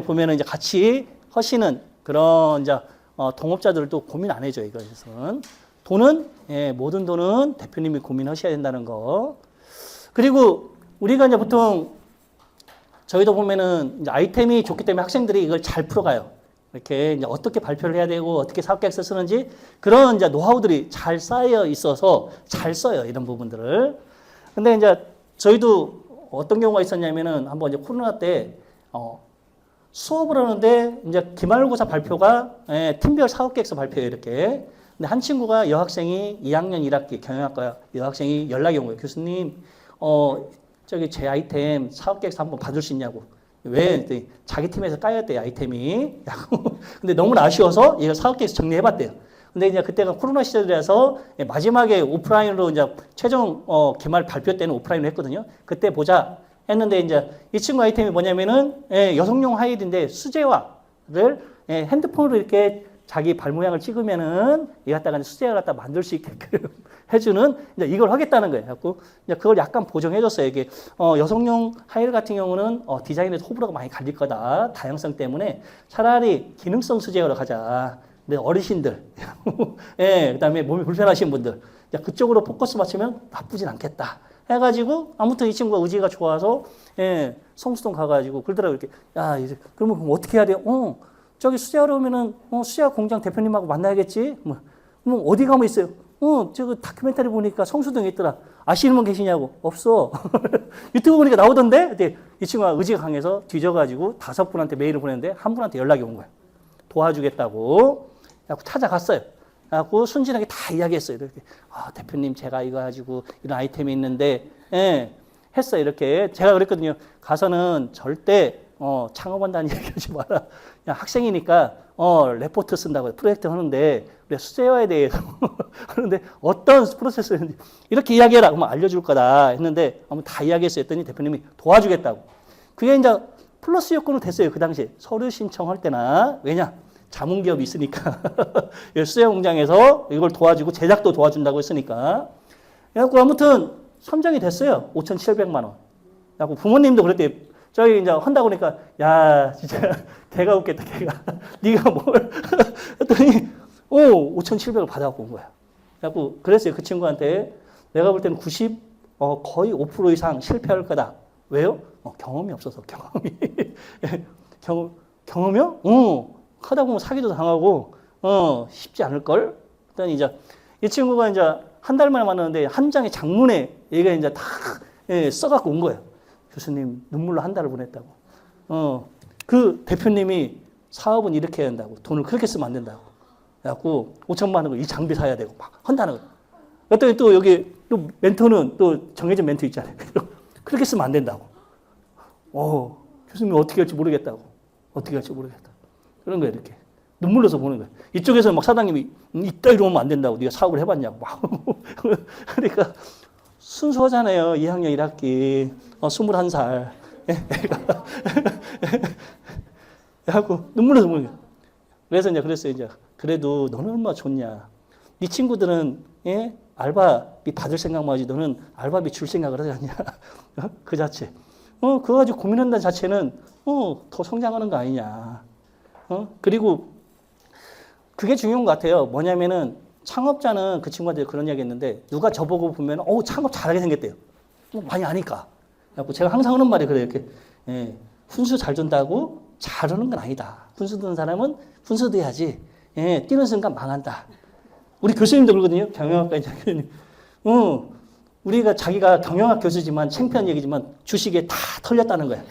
보면은 이제 같이 하시는 그런 이제 동업자들도 고민 안 해줘요. 이것은 돈은 모든 돈은 대표님이 고민하셔야 된다는 거. 그리고 우리가 이제 보통 저희도 보면은 이제 아이템이 좋기 때문에 학생들이 이걸 잘 풀어가요. 이렇게 이제 어떻게 발표를 해야 되고 어떻게 사업계획서 쓰는지 그런 이제 노하우들이 잘 쌓여 있어서 잘 써요. 이런 부분들을. 근데 이제 저희도 어떤 경우가 있었냐면은 한번 이제 코로나 때 수업을 하는데 이제 기말고사 발표가 팀별 사업계획서 발표예요. 이렇게. 근데 한 친구가 여학생이 2학년 1학기 경영학과 여학생이 연락이 온 거예요. 교수님, 저기 제 아이템 사업계획서 한번 받을 수 있냐고. 왜? 그랬더니 자기 팀에서 까였대요, 아이템이. 근데 너무 아쉬워서 얘가 사업계에서 정리해봤대요. 근데 이제 그때가 코로나 시절이라서 마지막에 오프라인으로 이제 최종 개말 발표 때는 오프라인으로 했거든요. 그때 보자 했는데 이제 이 친구 아이템이 뭐냐면은 여성용 하이힐인데 수제화를 핸드폰으로 이렇게 자기 발 모양을 찍으면은 이 갖다가 수제화 갖다 만들 수 있게끔 해주는 이제 이걸 하겠다는 거예요. 그래갖고 이제 그걸 약간 보정해줬어요. 이게 여성용 하이힐 같은 경우는 디자인에서 호불호가 많이 갈릴 거다. 다양성 때문에 차라리 기능성 수제화로 가자. 근데 어르신들, 그다음에 몸이 불편하신 분들 그쪽으로 포커스 맞추면 나쁘진 않겠다. 해가지고 아무튼 이 친구가 의지가 좋아서 성수동 가가지고 그러더라고 이렇게 야 이제 그러면 어떻게 해야 돼요? 저기 수제하러 오면은 수제화 공장 대표님하고 만나야겠지. 뭐 어디 가면 있어요? 저거 다큐멘터리 보니까 성수동에 있더라. 아시는 분 계시냐고? 없어. 유튜브 보니까 나오던데? 근데 이 친구가 의지가 강해서 뒤져가지고 5분한테 메일을 보냈는데 한 분한테 연락이 온 거야. 도와주겠다고. 그래서 찾아갔어요. 그래서 순진하게 다 이야기했어요. 이렇게 대표님 제가 이거 가지고 이런 아이템이 있는데 했어요. 이렇게 제가 그랬거든요. 가서는 절대 창업한다는 얘기하지 마라. 그냥 학생이니까 레포트 쓴다고 프로젝트 하는데 우리가 수제화에 대해서 하는데 어떤 프로세스인지 이렇게 이야기해라. 그러면 알려줄 거다 했는데 아무 다 이야기했어요. 했더니 대표님이 도와주겠다고. 그게 이제 플러스 요건은 됐어요. 그 당시에 서류 신청할 때나 왜냐 자문기업이 있으니까 수제화 공장에서 이걸 도와주고 제작도 도와준다고 했으니까 그래갖고 아무튼 선정이 됐어요. 5,700만 원. 그래갖고 부모님도 그랬대요. 저희 이제 한다고 그러니까 야 진짜 걔가 웃겠다 걔가 네가 뭘 했더니 5,700을 받아갖고 온 거야. 그래갖고 그랬어요. 그 친구한테 내가 볼 때는 거의 5% 이상 실패할 거다. 왜요? 경험이 없어서 경험이 경험이요? 하다 보면 사기도 당하고 쉽지 않을 걸. 그랬더니 이제 이 친구가 이제 한 달 만에 만났는데 한 장의 장문에 얘가 이제 다 써갖고 온 거예요. 교수님 눈물로 한 달을 보냈다고. 그 대표님이 사업은 이렇게 해야 한다고. 돈을 그렇게 쓰면 안 된다고. 그래갖고 5천만 원을 이 장비 사야 되고 막 한다는 거예요. 그랬더니 또 여기 또 멘토는 또 정해진 멘토 있잖아요. 그렇게 쓰면 안 된다고. 교수님 어떻게 할지 모르겠다고. 어떻게 할지 모르겠다. 그런 거예요, 이렇게. 눈물로서 보는 거예요. 이쪽에서는 막 사장님이 이따 이러면 안 된다고. 네가 사업을 해봤냐고. 막. 그러니까 순수하잖아요. 2학년 1학기. 21살. 하고 눈물로서 보는 거예요. 그래서 이제 그랬어요. 이제 그래도 너는 얼마나 좋냐. 네 친구들은 알바비 받을 생각만 하지 너는 알바비 줄 생각을 하지 않냐. 그 자체. 그거 가지고 고민한다는 자체는 더 성장하는 거 아니냐. 그리고 그게 중요한 것 같아요. 뭐냐면은 창업자는 그 친구한테 그런 이야기 했는데 누가 저보고 보면 창업 잘하게 생겼대요. 많이 아니까. 그래서 제가 항상 하는 말이 그래요. 이렇게 훈수 잘 둔다고 잘하는 건 아니다. 훈수 두는 사람은 훈수 둬야지. 뛰는 순간 망한다. 우리 교수님도 그러거든요. 경영학과 교수님. 우리가 자기가 경영학 교수지만 창피한 얘기지만 주식에 다 털렸다는 거야.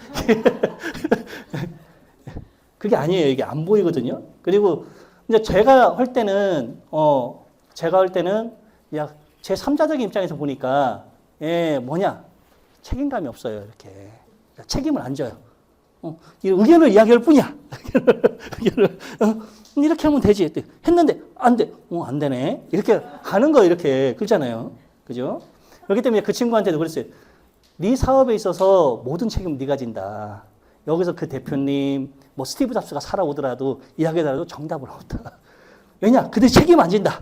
그게 아니에요. 이게 안 보이거든요. 그리고 이제 제가 할 때는 야, 제 3자적인 입장에서 보니까 뭐냐 책임감이 없어요. 이렇게 책임을 안 져요. 의견을 이야기할 뿐이야. 의견을 이렇게 하면 되지. 했는데 안 돼. 안 되네. 이렇게 가는 거 이렇게 그렇잖아요. 그죠? 그렇기 때문에 그 친구한테도 그랬어요. 네 사업에 있어서 모든 책임은 네가 진다. 여기서 그 대표님, 뭐 스티브 잡스가 살아오더라도 이야기하더라도 정답을 얻다. 왜냐? 그들 책임 안 진다.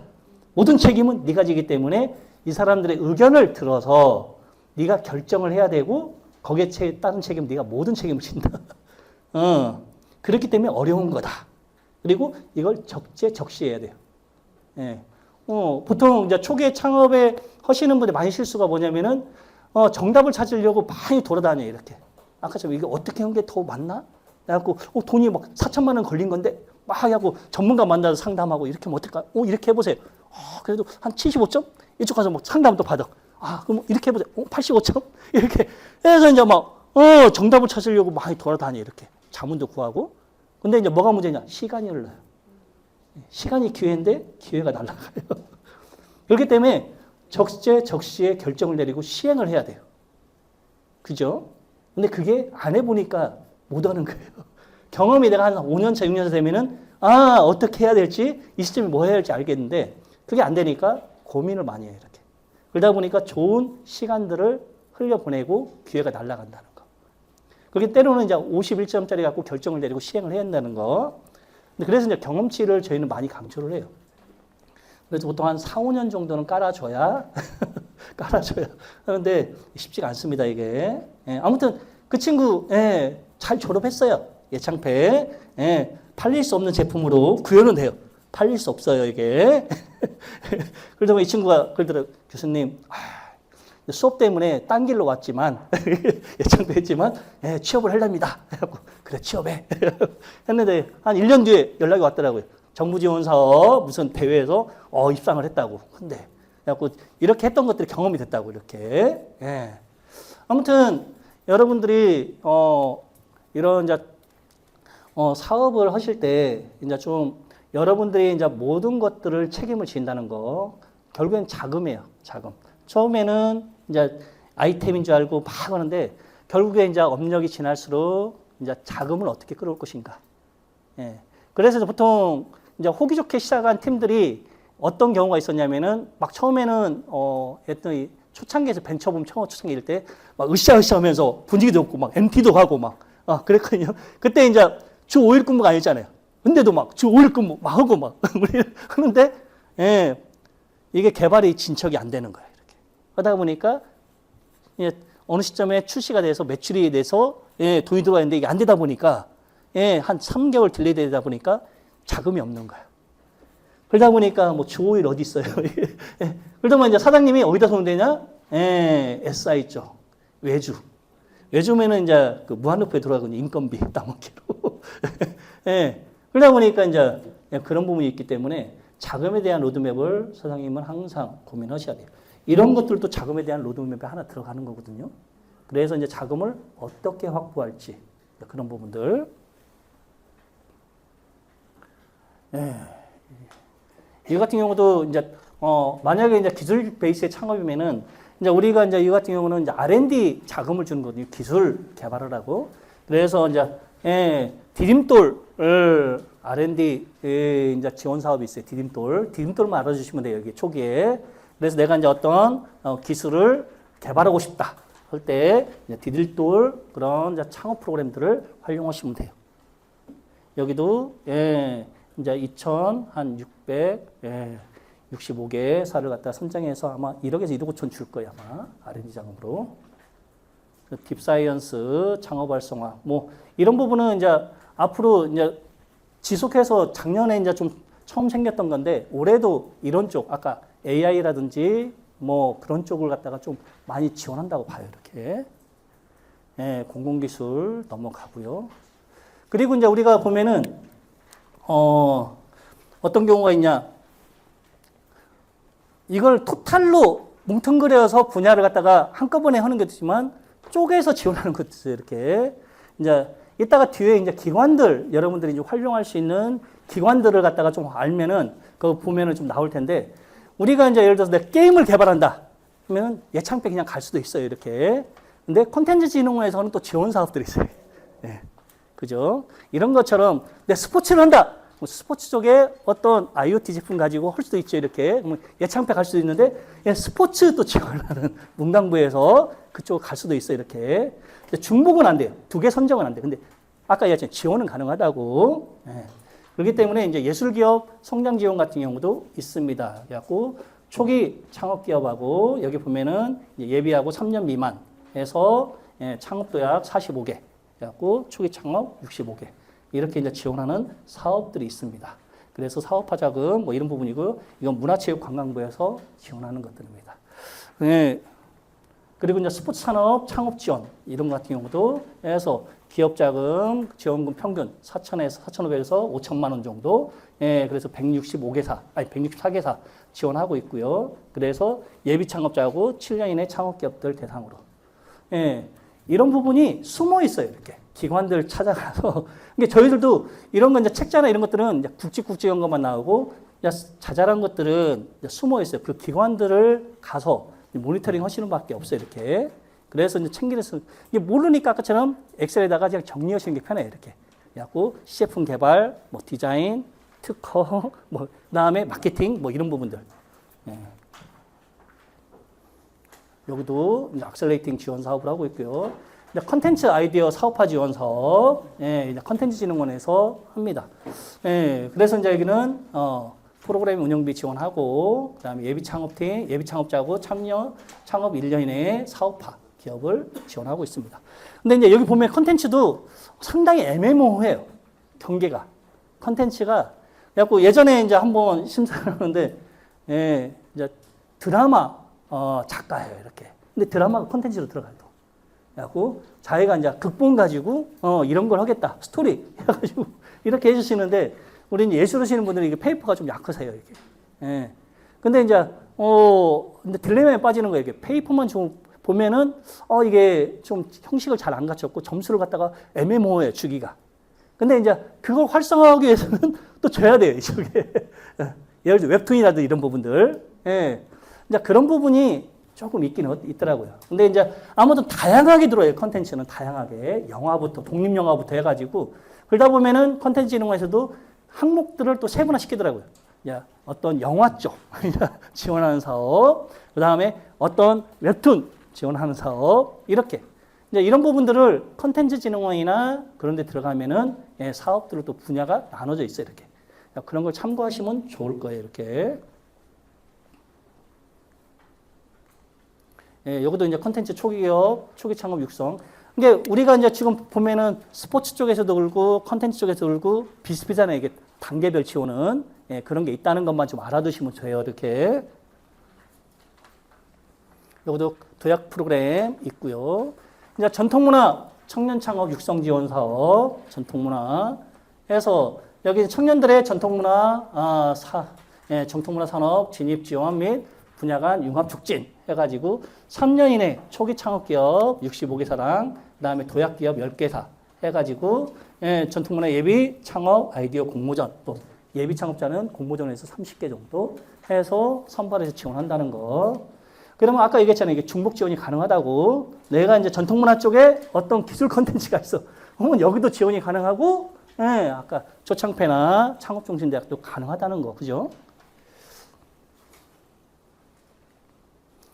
모든 책임은 네가 지기 때문에 이 사람들의 의견을 들어서 네가 결정을 해야 되고 거기에 따른 책임 네가 모든 책임을 진다. 그렇기 때문에 어려운 거다. 그리고 이걸 적재적시해야 돼요. 보통 이제 초기에 창업에 하시는 분들 많이 실수가 뭐냐면은 정답을 찾으려고 많이 돌아다녀요. 이렇게. 아까처럼 이게 어떻게 한 게 더 맞나? 그래갖고 돈이 막 4천만 원 걸린 건데 막 하고 전문가 만나서 상담하고 이렇게 하면 어떨까? 이렇게 해보세요. 그래도 한 75점? 이쪽 가서 막 상담도 받아. 그럼 이렇게 해보세요. 85점? 이렇게 해서 이제 막 정답을 찾으려고 많이 돌아다녀. 이렇게 자문도 구하고. 근데 이제 뭐가 문제냐? 시간이 흘러요. 시간이 기회인데 기회가 날아가요. 그렇기 때문에 적재적시에 결정을 내리고 시행을 해야 돼요. 그죠? 근데 그게 안 해보니까 못 하는 거예요. 경험이 내가 한 5년 차, 6년 차 되면은 아, 어떻게 해야 될지 이 시점에 뭐 해야 할지 알겠는데 그게 안 되니까 고민을 많이 해요. 이렇게. 그러다 보니까 좋은 시간들을 흘려보내고 기회가 날아간다는 거. 그게 때로는 이제 51점짜리 갖고 결정을 내리고 시행을 해야 한다는 거. 근데 그래서 이제 경험치를 저희는 많이 강조를 해요. 그래서 보통 한 4, 5년 정도는 깔아줘야 하는데 쉽지가 않습니다, 이게. 예, 아무튼 그 친구, 예, 잘 졸업했어요. 예창패. 예, 팔릴 수 없는 제품으로 구현은 돼요. 팔릴 수 없어요, 이게. 그러다 보니 이 친구가 그러더라고요. 교수님, 수업 때문에 딴 길로 왔지만, 예창패 했지만, 예, 취업을 하렵니다. 해갖고, 그래, 취업해. 했는데, 한 1년 뒤에 연락이 왔더라고요. 정부 지원 사업 무슨 대회에서 입상을 했다고. 근데, 그래갖고, 이렇게 했던 것들이 경험이 됐다고, 이렇게. 예. 아무튼, 여러분들이, 이런, 이제, 사업을 하실 때, 이제 좀, 여러분들이 이제 모든 것들을 책임을 진다는 거, 결국엔 자금이에요, 자금. 처음에는 이제 아이템인 줄 알고 막 하는데, 결국에 이제 업력이 지날수록 이제 자금을 어떻게 끌어올 것인가. 예. 그래서 보통 이제 호기 좋게 시작한 팀들이 어떤 경우가 있었냐면은, 막 처음에는, 했더니 초창기에서 벤처붐 처음 초창기일 때, 막 으쌰으쌰 하면서 분위기도 없고, 막 MT도 가고 막, 그랬거든요. 그때 이제 주 5일 근무가 아니잖아요. 근데도 막 주 5일 근무 막 하고 막 하는데, 예, 이게 개발이 진척이 안 되는 거예요. 이렇게 하다 보니까 예, 어느 시점에 출시가 돼서 매출이 돼서 예, 돈이 들어가는데 이게 안 되다 보니까 예, 한 3개월 딜레이 되다 보니까 자금이 없는 거예요. 그러다 보니까 뭐 주 5일 어디 있어요? 예, 그러다 보니 이제 사장님이 어디다 손을 대냐? 예, SI 쪽 외주. 외주면은 이제 그 무한리필에 들어가거든요. 인건비 따먹기로. 예. 그러다 보니까 이제 그런 부분이 있기 때문에 자금에 대한 로드맵을 사장님은 항상 고민하셔야 돼요. 이런 것들도 자금에 대한 로드맵에 하나 들어가는 거거든요. 그래서 이제 자금을 어떻게 확보할지 그런 부분들. 예. 이 같은 경우도 이제 만약에 이제 기술 베이스의 창업이면은 이제 우리가 이제 이 같은 경우는 이제 R&D 자금을 주는 거거든요. 기술 개발을 하고. 그래서 이제 디딤돌을 R&D 이제 지원 사업이 있어요. 디딤돌만 알아주시면 돼요. 여기 초기에. 그래서 내가 이제 어떤 기술을 개발하고 싶다 할 때 디딤돌 그런 이제 창업 프로그램들을 활용하시면 돼요. 여기도 이제 2,665개 사를 갖다 선정해서 아마 1억에서 1억 5천 줄 거예요. 아마 R&D 자금으로. 딥사이언스, 창업 활성화, 뭐 이런 부분은 이제 앞으로 이제 지속해서 작년에 이제 좀 처음 생겼던 건데 올해도 이런 쪽 아까 AI라든지 뭐 그런 쪽을 갖다가 좀 많이 지원한다고 봐요. 이렇게 공공기술 넘어가고요. 그리고 이제 우리가 보면은 어떤 경우가 있냐? 이걸 토탈로 뭉텅그려서 분야를 갖다가 한꺼번에 하는 것이지만 쪼개서 지원하는 것도 이렇게 이제 이따가 뒤에 이제 기관들 여러분들이 이제 활용할 수 있는 기관들을 갖다가 좀 알면은 그거 보면은 좀 나올 텐데 우리가 이제 예를 들어서 내가 게임을 개발한다 그러면 예창패 그냥 갈 수도 있어요 이렇게. 근데 콘텐츠 진흥원에서는 또 지원 사업들이 있어요. 네. 그죠? 이런 것처럼 내 스포츠를 한다. 스포츠 쪽에 어떤 IoT 제품 가지고 할 수도 있죠 이렇게. 예창패 갈 수도 있는데 스포츠 또 지원하는 문광부에서 그쪽 갈 수도 있어요 이렇게. 중복은 안 돼요. 두 개 선정은 안 돼. 근데 아까 얘기했잖아요. 지원은 가능하다고. 네. 그렇기 때문에 이제 예술기업 성장 지원 같은 경우도 있습니다. 그래갖고 초기 창업기업하고 여기 보면은 예비하고 3년 미만에서 창업도약 45개. 그래갖고 초기 창업 65개. 이렇게 이제 지원하는 사업들이 있습니다. 그래서 사업화 자금 뭐 이런 부분이고 이건 문화체육관광부에서 지원하는 것들입니다. 네. 그리고 이제 스포츠 산업 창업 지원 이런 것 같은 경우도 해서 기업 자금 지원금 평균 4,000에서 4,500에서 5천만 원 정도. 그래서 164개사 지원하고 있고요. 그래서 예비 창업자하고 7년 이내 창업 기업들 대상으로. 이런 부분이 숨어 있어요, 이렇게. 기관들 찾아가서. 그러니까 저희들도 이런 건 이제 책자나 이런 것들은 이제 굵직굵직 이런 것만 나오고 자잘한 것들은 숨어 있어요. 그 기관들을 가서 모니터링 하시는 밖에 없어요, 이렇게. 그래서 이제 챙기면서 이게 모르니까 아까처럼 엑셀에다가 그냥 정리하시는 게 편해요. 이렇게. 그래갖고 CF 개발, 뭐 디자인, 특허, 뭐 그다음에 마케팅, 뭐 이런 부분들. 예. 여기도 이제 악셀레이팅 지원 사업을 하고 있고요. 이제 컨텐츠 아이디어 사업화 지원 사업, 예, 이제 컨텐츠 진흥원에서 합니다. 예, 그래서 이제 여기는 프로그램 운영비 지원하고, 그다음에 예비 창업팀, 예비 창업자하고 참여 창업 1년 이내에 사업화 기업을 지원하고 있습니다. 근데 이제 여기 보면 컨텐츠도 상당히 애매모호해요. 경계가. 컨텐츠가 그래갖고 예전에 이제 한번 심사를 하는데, 예, 이제 드라마 작가예요, 이렇게. 근데 드라마가 컨텐츠로 들어가요. 그래갖고 자기가 이제 극본 가지고 이런 걸 하겠다, 스토리 해가지고 이렇게 해주시는데, 우리 예술 하시는 분들은 이게 페이퍼가 좀 약하세요, 이게. 예. 근데 이제 근데 딜레마에 빠지는 거예요. 이게 페이퍼만 좀 보면은 이게 좀 형식을 잘 안 갖췄고 점수를 갖다가 애매모호해 주기가. 근데 이제 그걸 활성화하기 위해서는 또 줘야 돼요, 이쪽에. 예를 들어 웹툰이라든지 이런 부분들. 예. 이제 그런 부분이 조금 있긴 있더라고요. 근데 이제 아무튼 다양하게 들어요, 컨텐츠는. 다양하게. 영화부터, 독립영화부터 해가지고. 그러다 보면은 컨텐츠 진흥원에서도 항목들을 또 세분화 시키더라고요. 야, 어떤 영화 쪽 지원하는 사업, 그 다음에 어떤 웹툰 지원하는 사업, 이렇게. 이제 이런 부분들을 컨텐츠 진흥원이나 그런 데 들어가면은 사업들로 또 분야가 나눠져 있어요, 이렇게. 그런 걸 참고하시면 좋을 거예요, 이렇게. 예, 여기도 이제 컨텐츠 초기 기업, 초기 창업 육성. 이게 우리가 이제 지금 보면은 스포츠 쪽에서도 그렇고 컨텐츠 쪽에서도 그렇고 비슷비슷하네, 이게 단계별 지원은. 예, 그런 게 있다는 것만 좀 알아두시면 돼요, 이렇게. 여기도 도약 프로그램 있고요. 이제 전통문화 청년 창업 육성 지원 사업, 전통문화 해서 여기 청년들의 전통문화 전통문화 산업 진입 지원 및 분야 간 융합 촉진 해가지고 3년 이내 초기 창업 기업 65개사랑 그다음에 도약 기업 10개사 해가지고 전통문화 예비 창업 아이디어 공모전, 또 예비 창업자는 공모전에서 30개 정도 해서 선발해서 지원한다는 거. 그러면 아까 얘기했잖아요. 이게 중복 지원이 가능하다고. 내가 이제 전통문화 쪽에 어떤 기술 컨텐츠가 있어. 그러면 여기도 지원이 가능하고, 아까 조창패나 창업중심대학도 가능하다는 거. 그죠?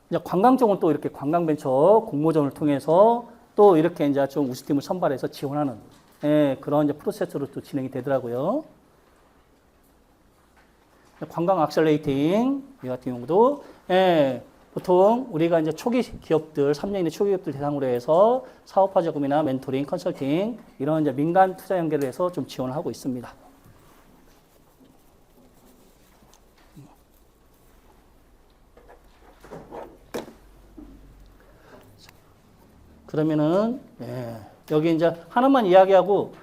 이제 관광 쪽은 또 이렇게 관광벤처 공모전을 통해서 또 이렇게 이제 좀 우수팀을 선발해서 지원하는 그런 이제 프로세스로 또 진행이 되더라고요. 관광 악셀레이팅 이 같은 경우도 보통 우리가 이제 초기 기업들, 3년 이내 초기 기업들 대상으로 해서 사업화 자금이나 멘토링, 컨설팅 이런 이제 민간 투자 연계를 해서 좀 지원을 하고 있습니다. 그러면은 여기 이제 하나만 이야기하고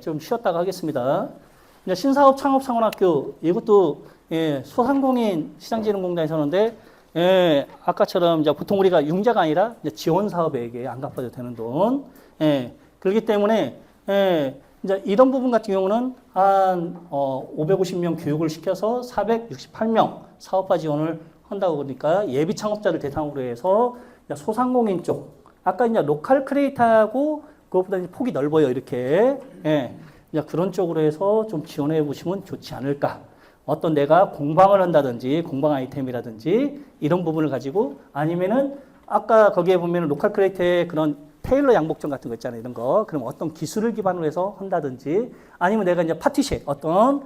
좀 쉬었다가 하겠습니다. 이제 신사업 창업 창원학교 이것도 소상공인 시장진흥공단에서 하는데 아까처럼 이제 보통 우리가 융자가 아니라 이제 지원 사업에게 안 갚아도 되는 돈. 그렇기 때문에 이제 이런 부분 같은 경우는 한 550명 교육을 시켜서 468명 사업화 지원을 한다고 그러니까 예비 창업자를 대상으로 해서 소상공인 쪽. 아까 이제 로컬 크리에이터하고 그것보다 이제 폭이 넓어요, 이렇게. 이제 그런 쪽으로 해서 좀 지원해 보시면 좋지 않을까. 어떤 내가 공방을 한다든지 공방 아이템이라든지 이런 부분을 가지고 아니면은 아까 거기에 보면 로컬 크리에이터의 그런 테일러 양복점 같은 거 있잖아요, 이런 거. 그럼 어떤 기술을 기반으로 해서 한다든지 아니면 내가 이제 파티쉐 어떤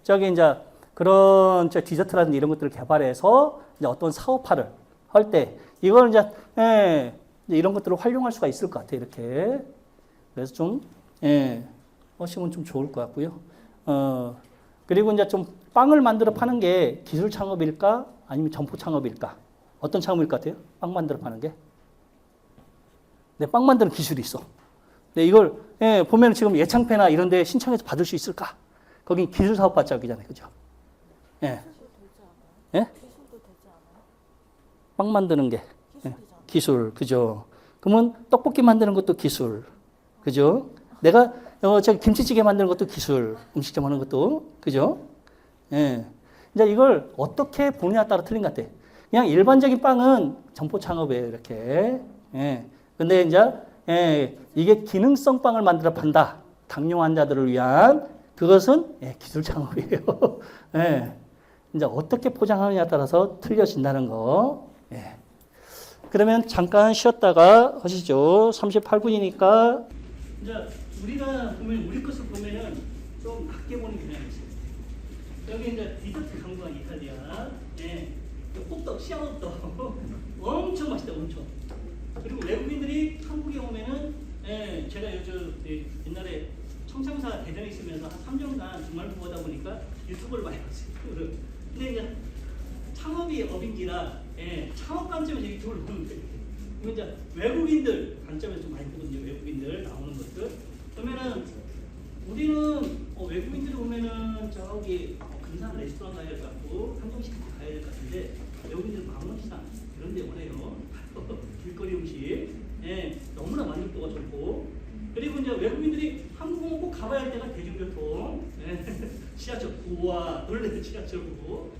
저기 이제 그런 디저트라든지 이런 것들을 개발해서 이제 어떤 사업화를 할 때 이걸 이제 이런 것들을 활용할 수가 있을 것 같아요, 이렇게. 그래서 좀 하시면 좀 좋을 것 같고요. 그리고 이제 좀 빵을 만들어 파는 게 기술 창업일까? 아니면 점포 창업일까? 어떤 창업일 것 같아요? 빵 만들어 파는 게? 네, 빵 만드는 기술이 있어. 네, 이걸, 보면 지금 예창패나 이런 데 신청해서 받을 수 있을까? 거긴 기술 사업화 쪽이잖아요. 그죠? 예. 예? 빵 만드는 게. 기술. 그죠? 그러면 떡볶이 만드는 것도 기술. 그죠? 내가 저 김치찌개 만드는 것도 기술, 음식점 하는 것도, 그죠? 이제 이걸 어떻게 보느냐에 따라 틀린 것 같아. 그냥 일반적인 빵은 점포 창업이에요, 이렇게. 예. 근데 이제 이게 기능성 빵을 만들어 판다. 당뇨 환자들을 위한 그것은 기술 창업이에요. 예. 이제 어떻게 포장하느냐에 따라서 틀려진다는 거. 예. 그러면 잠깐 쉬었다가 하시죠. 38분이니까. 이제 우리가 보면 우리 것을 보면은 좀 낮게 보는 경향이 있어요. 여기 이제 디저트 강구한 이탈리아. 예. 호떡, 시아호떡. 엄청 맛있다, 엄청. 그리고 외국인들이 한국에 오면은 제가 요즘 옛날에 청창사 대전에 있으면서 한 3년간 주말 보다 보니까 유튜브를 많이 봤어요. 근데 이제 창업이 업인기라 창업 관점에서 되게 좋을 보는데 이제 외국인들 관점에서 좀 많이 보거든요. 외국인들 나오는 것들. 그러면은 우리는 외국인들이 오면은 저기 근사한 레스토랑 가야 될 것 같고 한정식 가야 될 것 같은데 외국인들 망원시장 이런 데 오네요. 길거리 음식. 너무나 만족도가 좋고 그리고 이제 외국인들이 한국 오면 꼭 가봐야 할 때가 대중교통. 지하철 우와 놀래 지하철 보고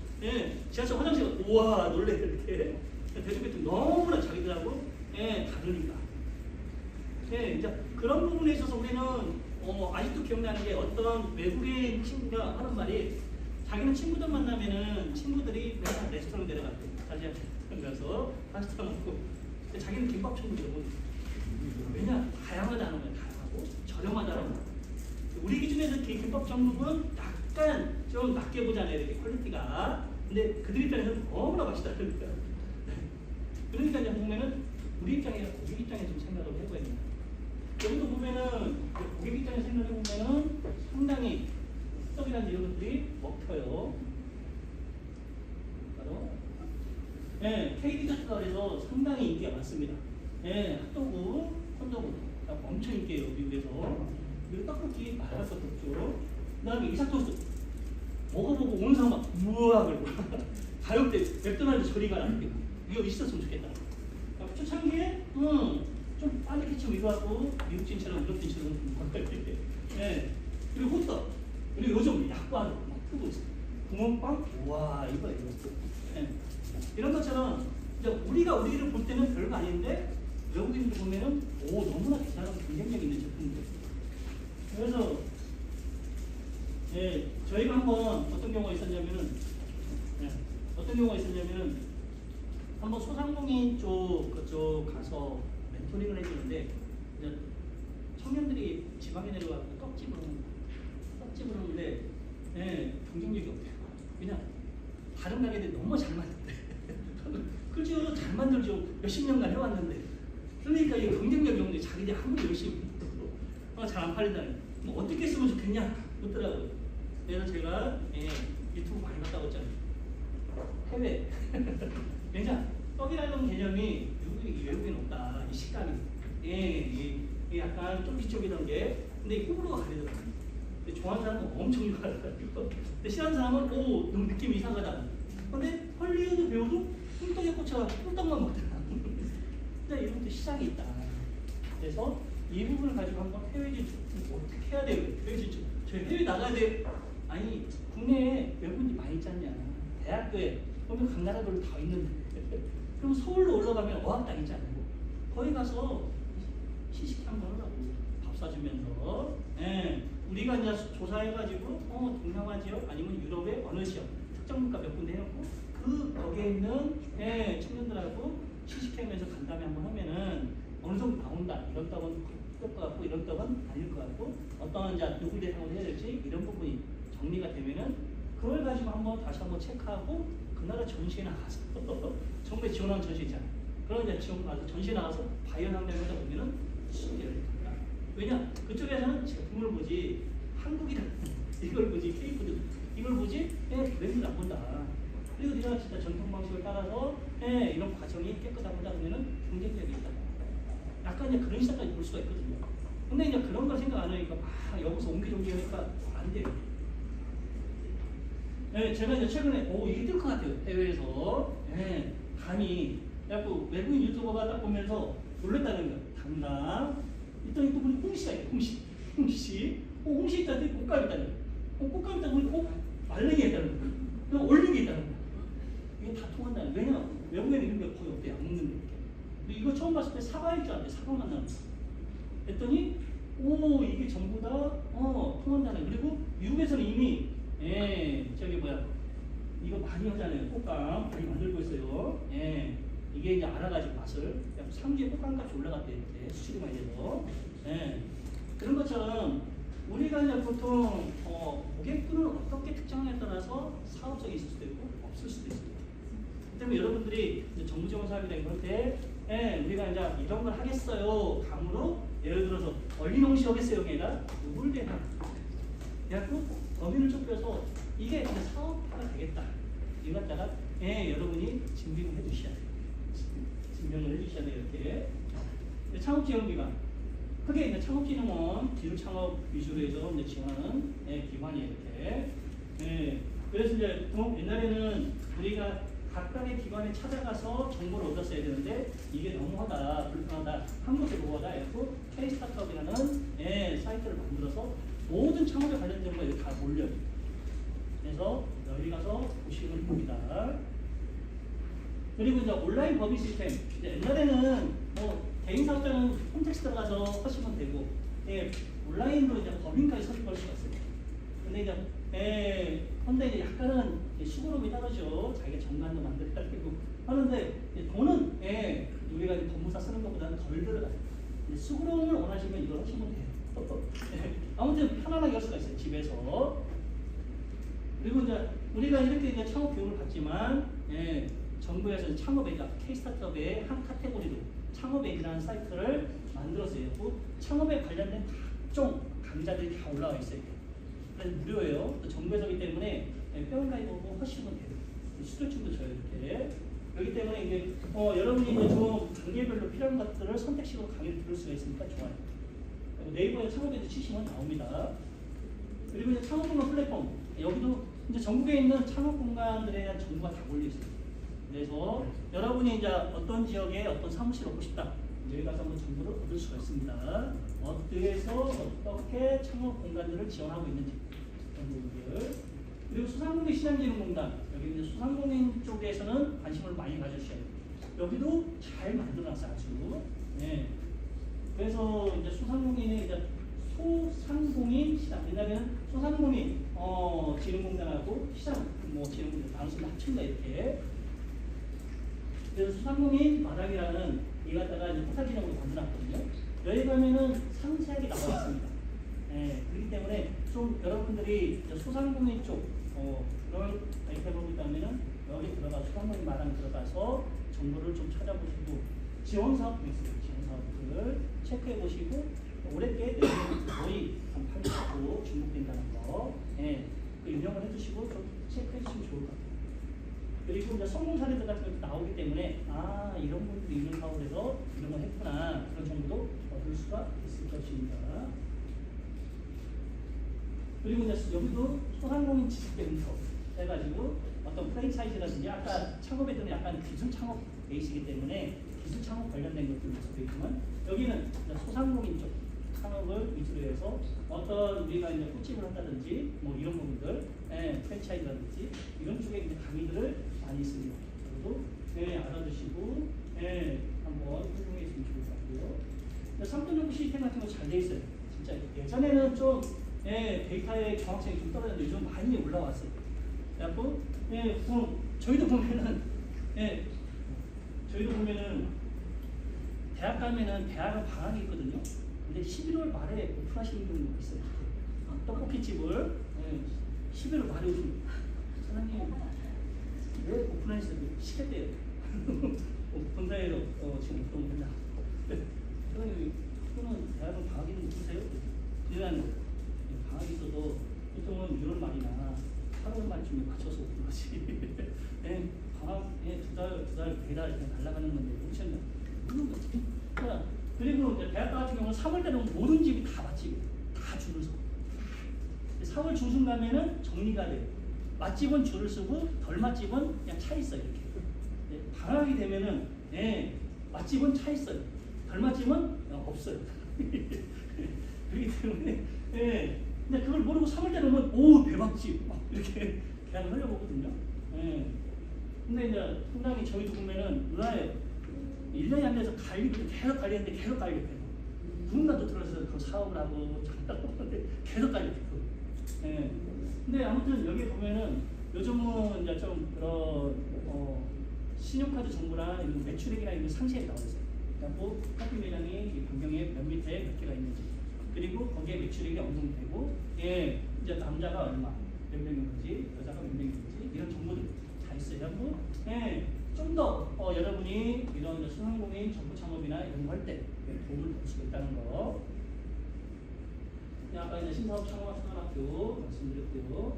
지하철 화장실 우와 놀래 이렇게 대중교통 너무나 자기들하고 다르니까 이제 그런 부분에 있어서 우리는 아직도 기억나는 게 어떤 외국인 친구가 하는 말이 자기는 친구들 만나면은 친구들이 맨날 레스토랑 데려갈 때 가서 파스타 먹고 자기는 김밥 천국이라고. 왜냐? 다양하다는 거예요. 다양하고 저렴하다는 거예요. 우리 기준에서 김밥 천국은 약간 좀 낮게 보잖아요. 이렇게 퀄리티가. 근데 그들 입장에서는 너무나 맛있다는 거예요. 그러니까 이제 보면은 우리 입장에 고객 입장에 좀 생각을 해봐야 됩니다. 여기도 보면은 고객 입장에 생각해 보면은 상당히 떡이라는 이런 것들이 먹혀요. 바로 K디저트가 그래서 상당히 인기가 많습니다. 핫도그, 콘도그 엄청 인기예요 미국에서. 그리고 떡볶이 말할 것도 없죠. 그다음에 이삭토스트 먹어보고 오는 사람 막 우와 그러고 가요때 맥도날드 저리 가라 이거 있었으면 좋겠다. 초창기에 좀 빨리 캐치고 이거 갖고 미국진처럼 유럽진처럼 그리고 호떡 그리고 요즘 약과도 막 뜨고 있어요. 붕어빵 우와 이거 이런 것처럼 이제 우리가 우리를 볼 때는 별거 아닌데 외국인들 보면은 너무나 대단한 경쟁력 있는 제품들. 그래서 저희가 한번 어떤 경우가 있었냐면은 한번 소상공인 그쪽 가서 멘토링을 해주는데 이제 청년들이 지방에 내려가서 떡집을 하는데 경쟁력이 없대요. 그냥 다른 가게들이 너무 잘 만든대. 그죠? 잘 만들죠. 몇십 년간 해왔는데. 그러니까 이 경쟁력이 없는데 자기들이 아무리 열심히 잘 안 팔린다는. 뭐 어떻게 쓰면 좋겠냐? 그러더라고요. 그래서 제가 유튜브 많이 봤다고 했잖아요. 해외. 왜냐? 떡이라는 개념이 외국인 없다. 이 식감이. 이게 약간 쫄깃쫄깃한 게. 근데 이 호불호가 가리더라고요. 좋아하는 사람은 엄청 좋아하더라고요. 근데 싫어하는 사람은 너무 느낌이 이상하다. 근데 헐리우드 배우도 꿀떡에 꽂혀가지고 꿀떡만 먹더라. 근데 이런 것도 시장이 있다. 그래서 이 부분을 가지고 한번 해외 진출 어떻게 해야 돼요? 해외 진출. 저희 해외 나가야 돼. 아니 국내에 외국인이 많이 있지 않냐. 대학교에 보면 각 나라별로 다 있는데 그럼 서울로 올라가면 어학당 있지 않고 거기 가서 시식 한번 하라고 밥 사주면서 우리가 이제 조사해가지고 동남아 지역 아니면 유럽의 어느 지역 특정 국가 몇 군데 해놓고 거기에 있는 청년들하고 시식하면서 간담회 한번 하면은 어느 정도 나온다. 이런 떡은 것 같고 이런 떡은 아닐 것 같고 어떤 이제 누구 대상으로 해야 될지 이런 부분이 정리가 되면은 그걸 가지고 다시 한번 체크하고 그 나라 전시에 나가서 정부에 지원하는 전시 있잖아요. 그런 이제 지원 가서 전시에 나가서 바이오 상담하다 보면은 신기해요. 왜냐? 그쪽에서는 제품을 보지 한국이다. 이걸 보지 케이푸드 이걸 보지 브랜드를 안 본다. 그리고 네가 진짜 전통 방식을 따라서 이런 과정이 깨끗하고 하다 보면은 경쟁력이 있다. 약간 이제 그런 시각까지 볼 수가 있거든요. 근데 이제 그런 걸 생각 안 하니까 막 여기서 옹기종기하니까 안 돼요. 제가 이제 최근에 이게 뜰 것 같아요. 해외에서 감히 자꾸 외국인 유튜버가 딱 보면서 놀랬다는 거예요. 당당. 일단 또 보니 홍시가 있대. 홍시. 홍시 있다더니 꽃감 있다는 거예요. 꽃감 있다 보니 말랭이 있다는 거예요. 올린 게 있다는 거예요. 이게 다 통한다는 거예요. 왜냐? 외국에는 이런 게 거의 없대요. 안 먹는데. 이거 처음 봤을 때 사과일 줄 알았대. 사과만 나는 거. 했더니 오 이게 전부 다 통한다네. 그리고 미국에서는 이미 저기 뭐야 이거 많이 하잖아요. 꽃감 많이 만들고 있어요. 이게 이제 알아가지고 맛을 3주에 꽃감값이 올라갔대. 이렇게 수출이 많이 돼서. 그런 것처럼 우리가 이제 보통 고객분을 어떻게 특정에 따라서 사업성이 있을 수도 있고 없을 수도 있습니다. 그 때문에 여러분들이 이제 정부 지원 사업이다 이럴 때 우리가 이제 이런 걸 하겠어요. 감으로 예를 들어서 얼리농시 하겠어요. 얘가 누굴 대나 그래갖고 범위를 좁혀서 이게 이제 사업화가 되겠다. 이거 갖다가 여러분이 증빙을 해주셔야 돼요. 증명을 해주셔야 돼요. 이렇게 창업지원기관 크게 이제 창업진흥원 기술창업 위주로 해서 이제 지원하는 기관이에요. 이렇게 그래서 이제 옛날에는 우리가 각각의 기관에 찾아가서 정보를 얻었어야 되는데 이게 너무하다 불편하다 한국에 보고하다 해서 K-스타트업이라는 사이트를 만들어서 모든 창업에 관련된 정보가 여기 다 몰려요. 그래서 여기 가서 보시면 됩니다. 그리고 이제 온라인 법인 시스템. 이제 옛날에는 뭐 개인 사업자는 홈택스 들어가서 하시면 되고, 온라인으로 이제 법인까지 설립할 수가 있어요. 근데 이제 약간은 수고로움이 따르죠. 자기가 정관도 만들어야 되고 하는데 돈은 우리가 법무사 쓰는 것보다는 덜 들어가요. 수고로움을 원하시면 이걸 하시면 돼요. 아무튼 편안하게 할 수가 있어요. 집에서. 그리고 이제 우리가 이렇게 이제 창업 교육을 받지만 정부에서 창업앱, K-스타트업의 한 카테고리로 창업앱이라는 사이트를 만들었어요. 그 창업에 관련된 각종 강좌들이 다 올라와 있어요. 그래서 무료예요. 또 정부에서기 때문에 회원 가입하고 하시면 돼요. 수료증도 줘요. 이렇게. 그렇기 때문에 이제 여러분이 이제 좀 단계별로 필요한 것들을 선택식으로 강의를 들을 수가 있으니까 좋아요. 네이버에 창업앱도 치시면 나옵니다. 그리고 이제 창업공간 플랫폼 여기도 이제 전국에 있는 창업 공간들에 대한 정보가 다 몰려 있어요. 그래서 여러분이 이제 어떤 지역에 어떤 사무실을 오고 싶다. 여기 가서 한번 정보를 얻을 수가 있습니다. 어디에서 어떻게 창업 공간들을 지원하고 있는지 그런 부분들. 그리고 소상공인 시장진흥공단 여기 이제 소상공인 쪽에서는 관심을 많이 가져주셔야 돼요. 여기도 잘 만들어놨어요. 아주. 그래서 이제 소상공인의 이제 소상공인 시장. 옛날에는 소상공인 진흥공단하고 시장 진흥공단 방식을 합친다 이렇게. 그래서 소상공인 마당이라는 이 갖다가 이제 포탈진흥으로 만들어놨거든요. 여기 가면은 상세하게 나와 있습니다. 그렇기 때문에 좀 여러분들이 소상공인 쪽 그걸 가입해보고 있다면은 여기 들어가서 소상공인 마당 들어가서 정보를 좀 찾아보시고 지원 사업도 있어요. 지원 사업들을 체크해 보시고 올해께 내년에 거의 한 80% 중복된다는 거, 그 유명을 해주시고 좀 체크해 주시면 좋을 것 같아요. 그리고 이제 성공 사례들 같은 것도 나오기 때문에 이런 분들이 이런 사업을 해서 이런 걸 했구나 그런 정보도 얻을 수가 있을 것입니다. 그리고 이제 여기도 소상공인 지식개발서 해가지고 어떤 프랜차이즈라든지 아까 창업에 약간 기술 창업 베이스이기 때문에 기술 창업 관련된 것들도 있지만 여기는 소상공인 쪽 창업을 위주로 해서 어떤 우리가 이제 꽃집을 한다든지 뭐 이런 부분들, 프랜차이즈라든지 이런 쪽에 이제 강의들을 많이 있습니다. 그리고 알아두시고 한번 활용했으면 좋을 것 같고요. 상품정보 시스템 같은 거 잘 돼 있어요. 진짜 예전에는 좀 데이터의 정확성이 좀 떨어졌는데 요즘 많이 올라왔어요. 그래갖고 저희도 보면은 대학 가면은 대학은 방학이 있거든요. 근데 11월 말에 오픈하시는 분이 있어요. 떡볶이집을 11월 말에 오시면 사장님 왜 오픈하셨어요? 시켰대요. 본사에서 지금 오픈을 한다. 사장님 학교는 대학은 방학이 있으세요? 이런 방학이 있어도 보통은 6월 말이나 8월 말쯤에 맞춰서 오픈하지. 방학에 두 달, 배달 이렇게 날아가는 건데 그렇잖아요. 그리고 이제 대학가 같은 경우는 3월 되면 모든 집이 다 맛집이에요. 다 줄을 서. 4월 중순 가면은 정리가 돼요. 맛집은 줄을 서고 덜 맛집은 그냥 차 있어요. 이렇게. 방학이 되면은 맛집은 차 있어요. 덜 맛집은 없어요. 그렇기 때문에 근데 그걸 모르고 3월 때 되면 오 대박집 막 이렇게 계약을 하려고 하거든요. 근데 이제 상당히 저희도 보면은 의아해요. 1년이 안 돼서 관리비도 계속 관리했는데 계속 관리했고 누군가도 들어서 그 사업을 하고 하는데 계속 관리했고. 예. 근데 아무튼 여기 보면은 요즘은 이제 좀 그런 신용카드 정보나 이런 매출액이나 이런 상세히 나와 있어요. 그리고 커피 매장이 이 반경에 몇 밑에 몇 개가 있는지, 그리고 거기에 매출액이 어느 정도 되고, 예, 이제 남자가 얼마, 몇 명인지, 여자가 몇 명인지 이런 정보들 다 있어요. 그리고 예, 좀 더 여러분이 이런 소상공인 정보 창업이나 이런 거 할 때 도움을 줄 수 있다는 거. 아까 이제 신사업 창업학 사관학교 말씀드렸고요.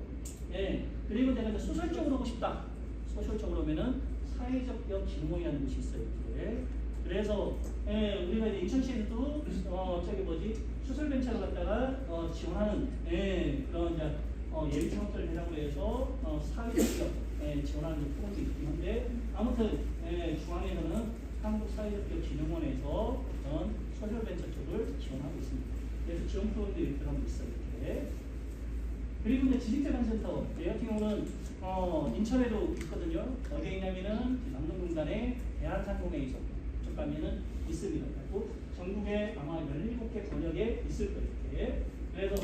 예, 그리고 내가 이제 소셜적으로 하고 싶다. 소셜적으로 하면은 사회적 기업 기능원이라는 곳이 있어요. 이렇게. 그래서 예, 우리가 이제 인천시에서도 저기 뭐지 소셜 벤처를 갖다가 지원하는 그런 이제 예비 창업자를 대상으로 해서 사회적 기업 지원하는 프로그램이 있긴 한데 아무튼 중앙에서는 한국 사회적 기업 진흥원에서 그런 소셜 벤처 쪽을 지원하고 있습니다. 그래서 지원 프로그램들이 그런 게 있어요. 이렇게. 그리고 이제 지식재단센터 얘 같은 경우는 인천에도 있거든요. 어디에 있냐면은 남동공단에 대한상공회의소 쪽 가면은 있습니다. 그리고 전국에 아마 17개 권역에 있을 거예요. 이렇게. 그래서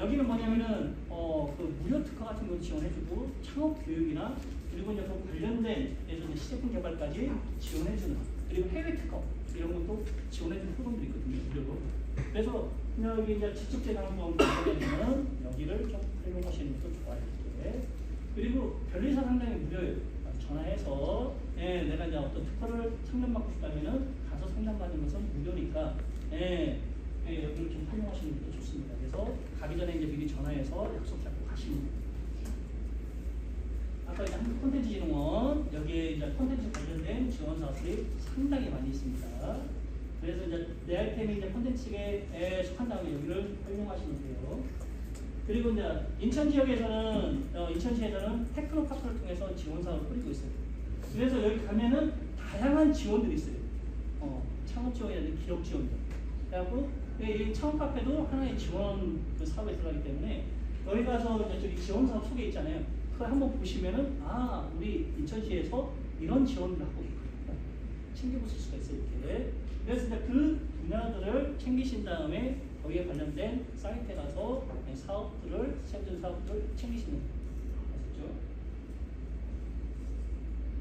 여기는 뭐냐면은 그 무료 특허 같은 거 지원해주고 창업 교육이나 그리고 이제 그 관련된 예를 들어 시제품 개발까지 지원해주는 그리고 해외 특허 이런 것도 지원해주는 프로그램들이 있거든요. 무료로. 그래서 여기 이제 지적재단법 관련해서는 여기를 좀 활용하시는 것도 좋아요. 이렇게. 그리고 변리사 상담이 무료예요. 전화해서 내가 이제 어떤 특허를 상담받고 싶다면은 가서 상담받는 것은 무료니까 여기를 좀 활용하시는 것도 좋습니다. 그래서 가기 전에 이제 미리 전화해서 약속 잡고 가시면 됩니다. 아까 이제 한국콘텐츠진흥원 여기에 이제 콘텐츠 관련된 지원 사업들이 상당히 많이 있습니다. 그래서 이제 내 아이템이 이제 콘텐츠에 속한 다음에 여기를 활용하시면 돼요. 그리고 이제 인천 지역에서는 인천시에서는 테크노파크를 통해서 지원 사업을 뿌리고 있어요. 그래서 여기 가면은 다양한 지원들이 있어요. 창업 지원이라든지 기업 지원들. 그래갖고 이 창업 카페도 하나의 지원 그 사업에 들어가기 때문에 여기 가서 이제 저기 지원 사업 소개 있잖아요. 그걸 한번 보시면은 우리 인천시에서 이런 지원을 하고 있구나. 챙겨보실 수가 있어요. 이렇게. 그래서 이제 그 분야들을 챙기신 다음에 거기에 관련된 사이트에 가서 사업들을 세부적인 사업들을 챙기시는 거죠.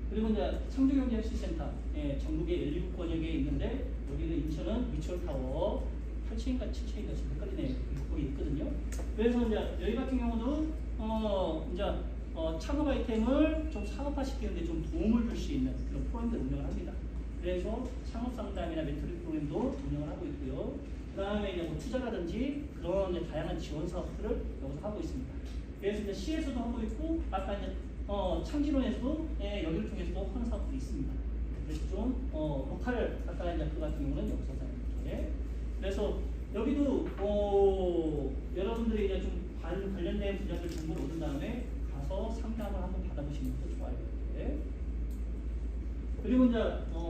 그리고 이제 청주경제혁신센터 전국에 17권역에 있는데 여기는 인천은 미추홀타워 8층인가 7층인가 지금 헷갈리네요. 거기 있거든요. 그래서 이제 여기 같은 경우도 이제 창업 아이템을 좀 사업화시키는데 좀 도움을 줄 수 있는 그런 프로그램들 운영을 합니다. 그래서 창업 상담이나 멘토링 프로그램도 운영을 하고 있고요. 그 다음에 이제 뭐 투자라든지 그런 이제 다양한 지원 사업들을 여기서 하고 있습니다. 그래서 이제 시에서도 하고 있고 아까 이제 창진원에서도 여기를 통해서도 하는 사업들이 있습니다. 그래서 좀 로컬 아까 이제 그 같은 경우는 여기서 이렇게. 그래서 여기도 여러분들이 이제 좀 관련된 분야들 정보를 얻은 다음에 가서 상담을 한번 받아보시는 것도 좋아요. 이렇게. 그리고 이제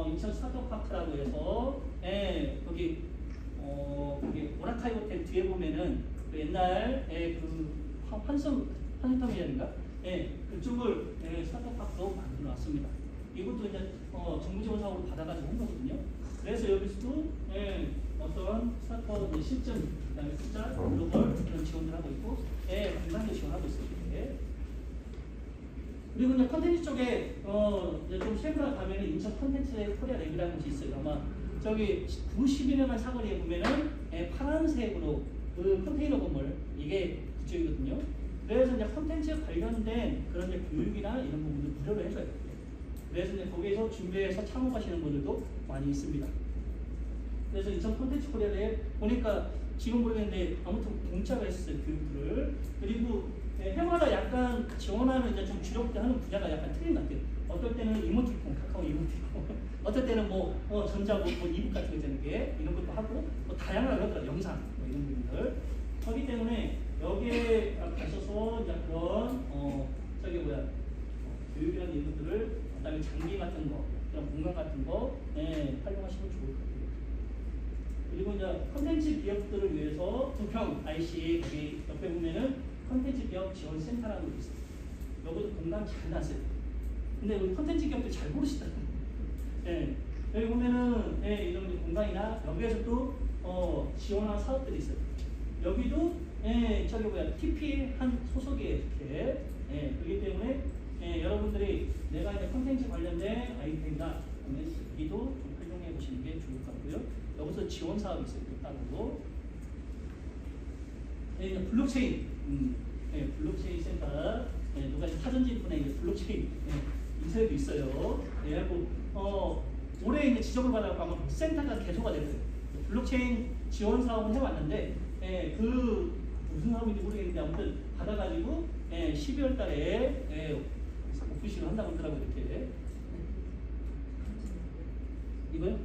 인천 스타트업파크라고 해서 거기 오라카이 호텔 뒤에 보면은 그 옛날에 그 환승터미널인가? 그쪽을 스타트업파크로 만들어 놨습니다. 이것도 이제 정부 지원 사업으로 받아가지고 한 거거든요. 그래서 여기서도 어떤 스타트업 실전, 그다음에 투자, 글로벌 이런 지원을 하고 있고, 관광도 지원하고 있어요. 그리고 이제 컨텐츠 쪽에 이제 좀 세분화 가면은 인천 컨텐츠 코리아 랩이라는 곳이 있어요. 아마 저기 92년만 사거리에 보면은 파란색으로 그 컨테이너 건물 이게 그쪽이거든요. 그래서 이제 컨텐츠 관련된 그런 이제 교육이나 이런 부분들 무료로 해줘요. 그래서 이제 거기에서 준비해서 창업하시는 분들도 많이 있습니다. 그래서 인천 콘텐츠 코리아에 보니까 지금 모르겠는데 아무튼 공짜가 있었어요. 교육들을. 그리고 해마다 약간 지원하는 이제 좀 주력도 하는 분야가 약간 틀린 것 같아요. 어떨 때는 이모티콘, 카카오 이모티콘, 어떨 때는 전자부, 이북 같은 거 있잖아요. 이런 것도 하고 다양하게 하더라고요. 영상 이런 부분들 하기 때문에 여기에 가셔서 이제 그런 교육이라는 이런 것들을 그다음에 장비 같은 거, 그런 공간 같은 거 활용하시면 좋을 것 같아요. 그리고 이제 컨텐츠 기업들을 위해서 부평 IC 여기 옆에 보면은 컨텐츠 기업 지원 센터라는 게 있어요. 여기도 공간 잘 놨어요. 근데 우리 컨텐츠 기업들 잘 모르시더라고요. 여기 보면은 이런 이제 공간이나 여기에서 또 지원한 사업들이 있어요. 여기도 저기 뭐야 TP 한 소속이에요 이렇게. 그렇기 때문에 여러분들이 내가 이제 콘텐츠 관련된 아이템이다 그러면 여기도 좀 활용해 보시는 게 좋을 것 같고요. 여기서 지원 사업이 있어요. 따로. 이제 블록체인, 블록체인 센터. 누가 이제 사전진 분에 이제 블록체인 인쇄도 있어요. 그리고 올해 이제 지적을 받아서 아마 센터가 개소가 됐어요. 블록체인 지원 사업을 해왔는데 그 무슨 사업인지 모르겠는데 아무튼 받아가지고 12월 달에 오프닝을 한다고 하더라고요. 이렇게. 이거요?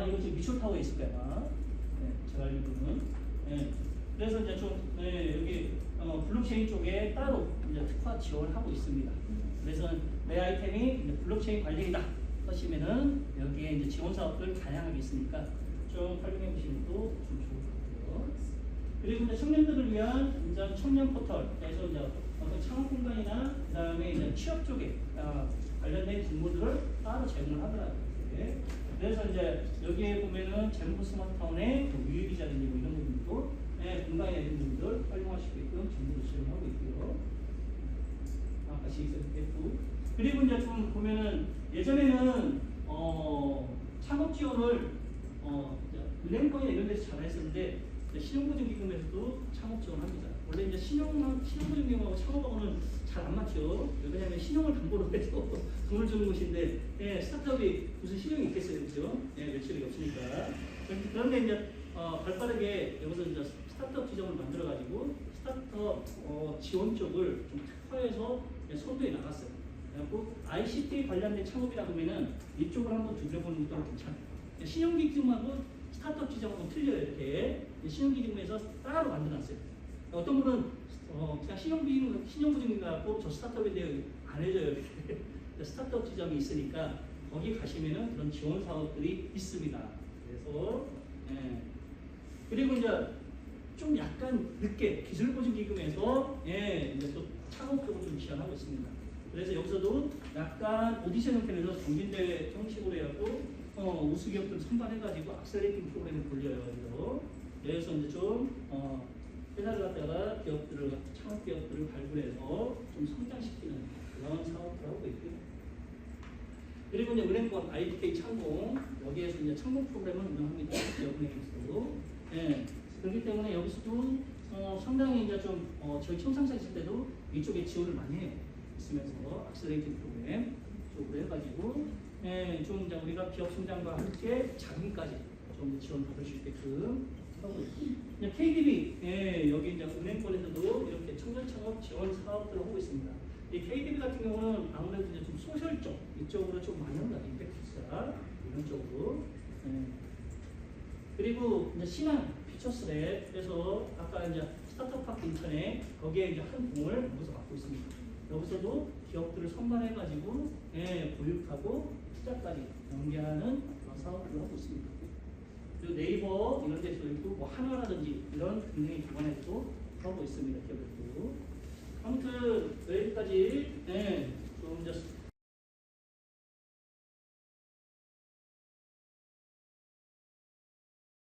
이거 지금 미초타워에 있을 거야. 아마. 제가 알기로는. 그래서 이제 좀 여기 블록체인 쪽에 따로 이제 특화 지원을 하고 있습니다. 그래서 내 아이템이 이제 블록체인 관련이다 하시면은 여기에 이제 지원 사업들 다양하게 있으니까 좀 활용해 보시는 것도 좀 좋을 것 같아요. 그리고 이제 청년들을 위한 이제 청년 포털에서 이제 어떤 창업 공간이나 그다음에 이제 취업 쪽에 관련된 직무들을 따로 제공을 하더라고요. 그래서 이제 여기에 보면은 제목 스마트타운의 유입이자든지 뭐 이런 부분도 공간에 있는 분들 활용할 수 있게끔 정보를 수용하고 있고요. 아까 CXF. 그리고 이제 좀 보면은 예전에는 창업 지원을 은행권이나 이런 데서 잘 했었는데 신용보증기금에서도 창업 지원합니다. 원래 이제 신용보증기금하고 창업하고는 잘 안 맞죠. 왜냐하면 신용을 담보로 해서 돈을 주는 곳인데 스타트업이 무슨 신용이 있겠어요, 그죠? 매출이 없으니까. 그런데 이제 발빠르게 여기서 이제 스타트업 지점을 만들어가지고 스타트업 지원 쪽을 좀 특화해서 선도에 나갔어요. 그래갖고 ICT 관련된 창업이라 그러면은 이쪽을 한번 두드려보는 것도 괜찮아요. 신용기금하고 스타트업 지점하고 틀려요. 이렇게 신용기금에서 따로 만들어놨어요. 어떤 분은 그냥 신용보증금 갖고 저 스타트업인데 안 해줘요. 이렇게. 스타트업 지점이 있으니까 거기 가시면은 그런 지원 사업들이 있습니다. 그래서 그리고 이제 좀 약간 늦게 기술보증기금에서 이제 또 창업 쪽을 좀 지원하고 있습니다. 그래서 여기서도 약간 오디션 형태에서 경진대회 형식으로 해갖고 우수기업들 선발해가지고 악셀레이팅 프로그램을 돌려요. 그래서 이제 좀 회사를 갖다가 창업 기업들을 발굴해서 좀 성장시키는 그런 사업을 하고 있고요. 그리고 이제 은행권 IDK 창공 여기에서 이제 창공 프로그램을 운영합니다. 기업은행에서도. 그렇기 때문에 여기서도 상당히 이제 좀 저희 청상사 있을 때도 이쪽에 지원을 많이 해요. 있으면서 악셀레이팅 프로그램 쪽으로 해가지고 좀 이제 우리가 기업 성장과 함께 자금까지 좀 지원 받을 수 있게끔 하고 있습니다. KDB 여기 이제 은행권에서도 이렇게 청년 창업 지원 사업들을 하고 있습니다. 이 KDB 같은 경우는 아무래도 이제 좀 소셜 쪽 이쪽으로 좀 많이 합니다. 임팩트사 이런 쪽으로. 그리고 이제 신한 피처스랩 그래서 아까 이제 스타트업 파크 인천에 거기에 이제 한 공을 여기서 맡고 있습니다. 여기서도 기업들을 선발해가지고 보육하고 투자까지 연계하는 사업들을 하고 있습니다. 그리고 네이버 이런 데서 있고 뭐 한화라든지 이런 은행 기관에서도 하고 있습니다. 기업들도. 아무튼 여기까지 좀 이제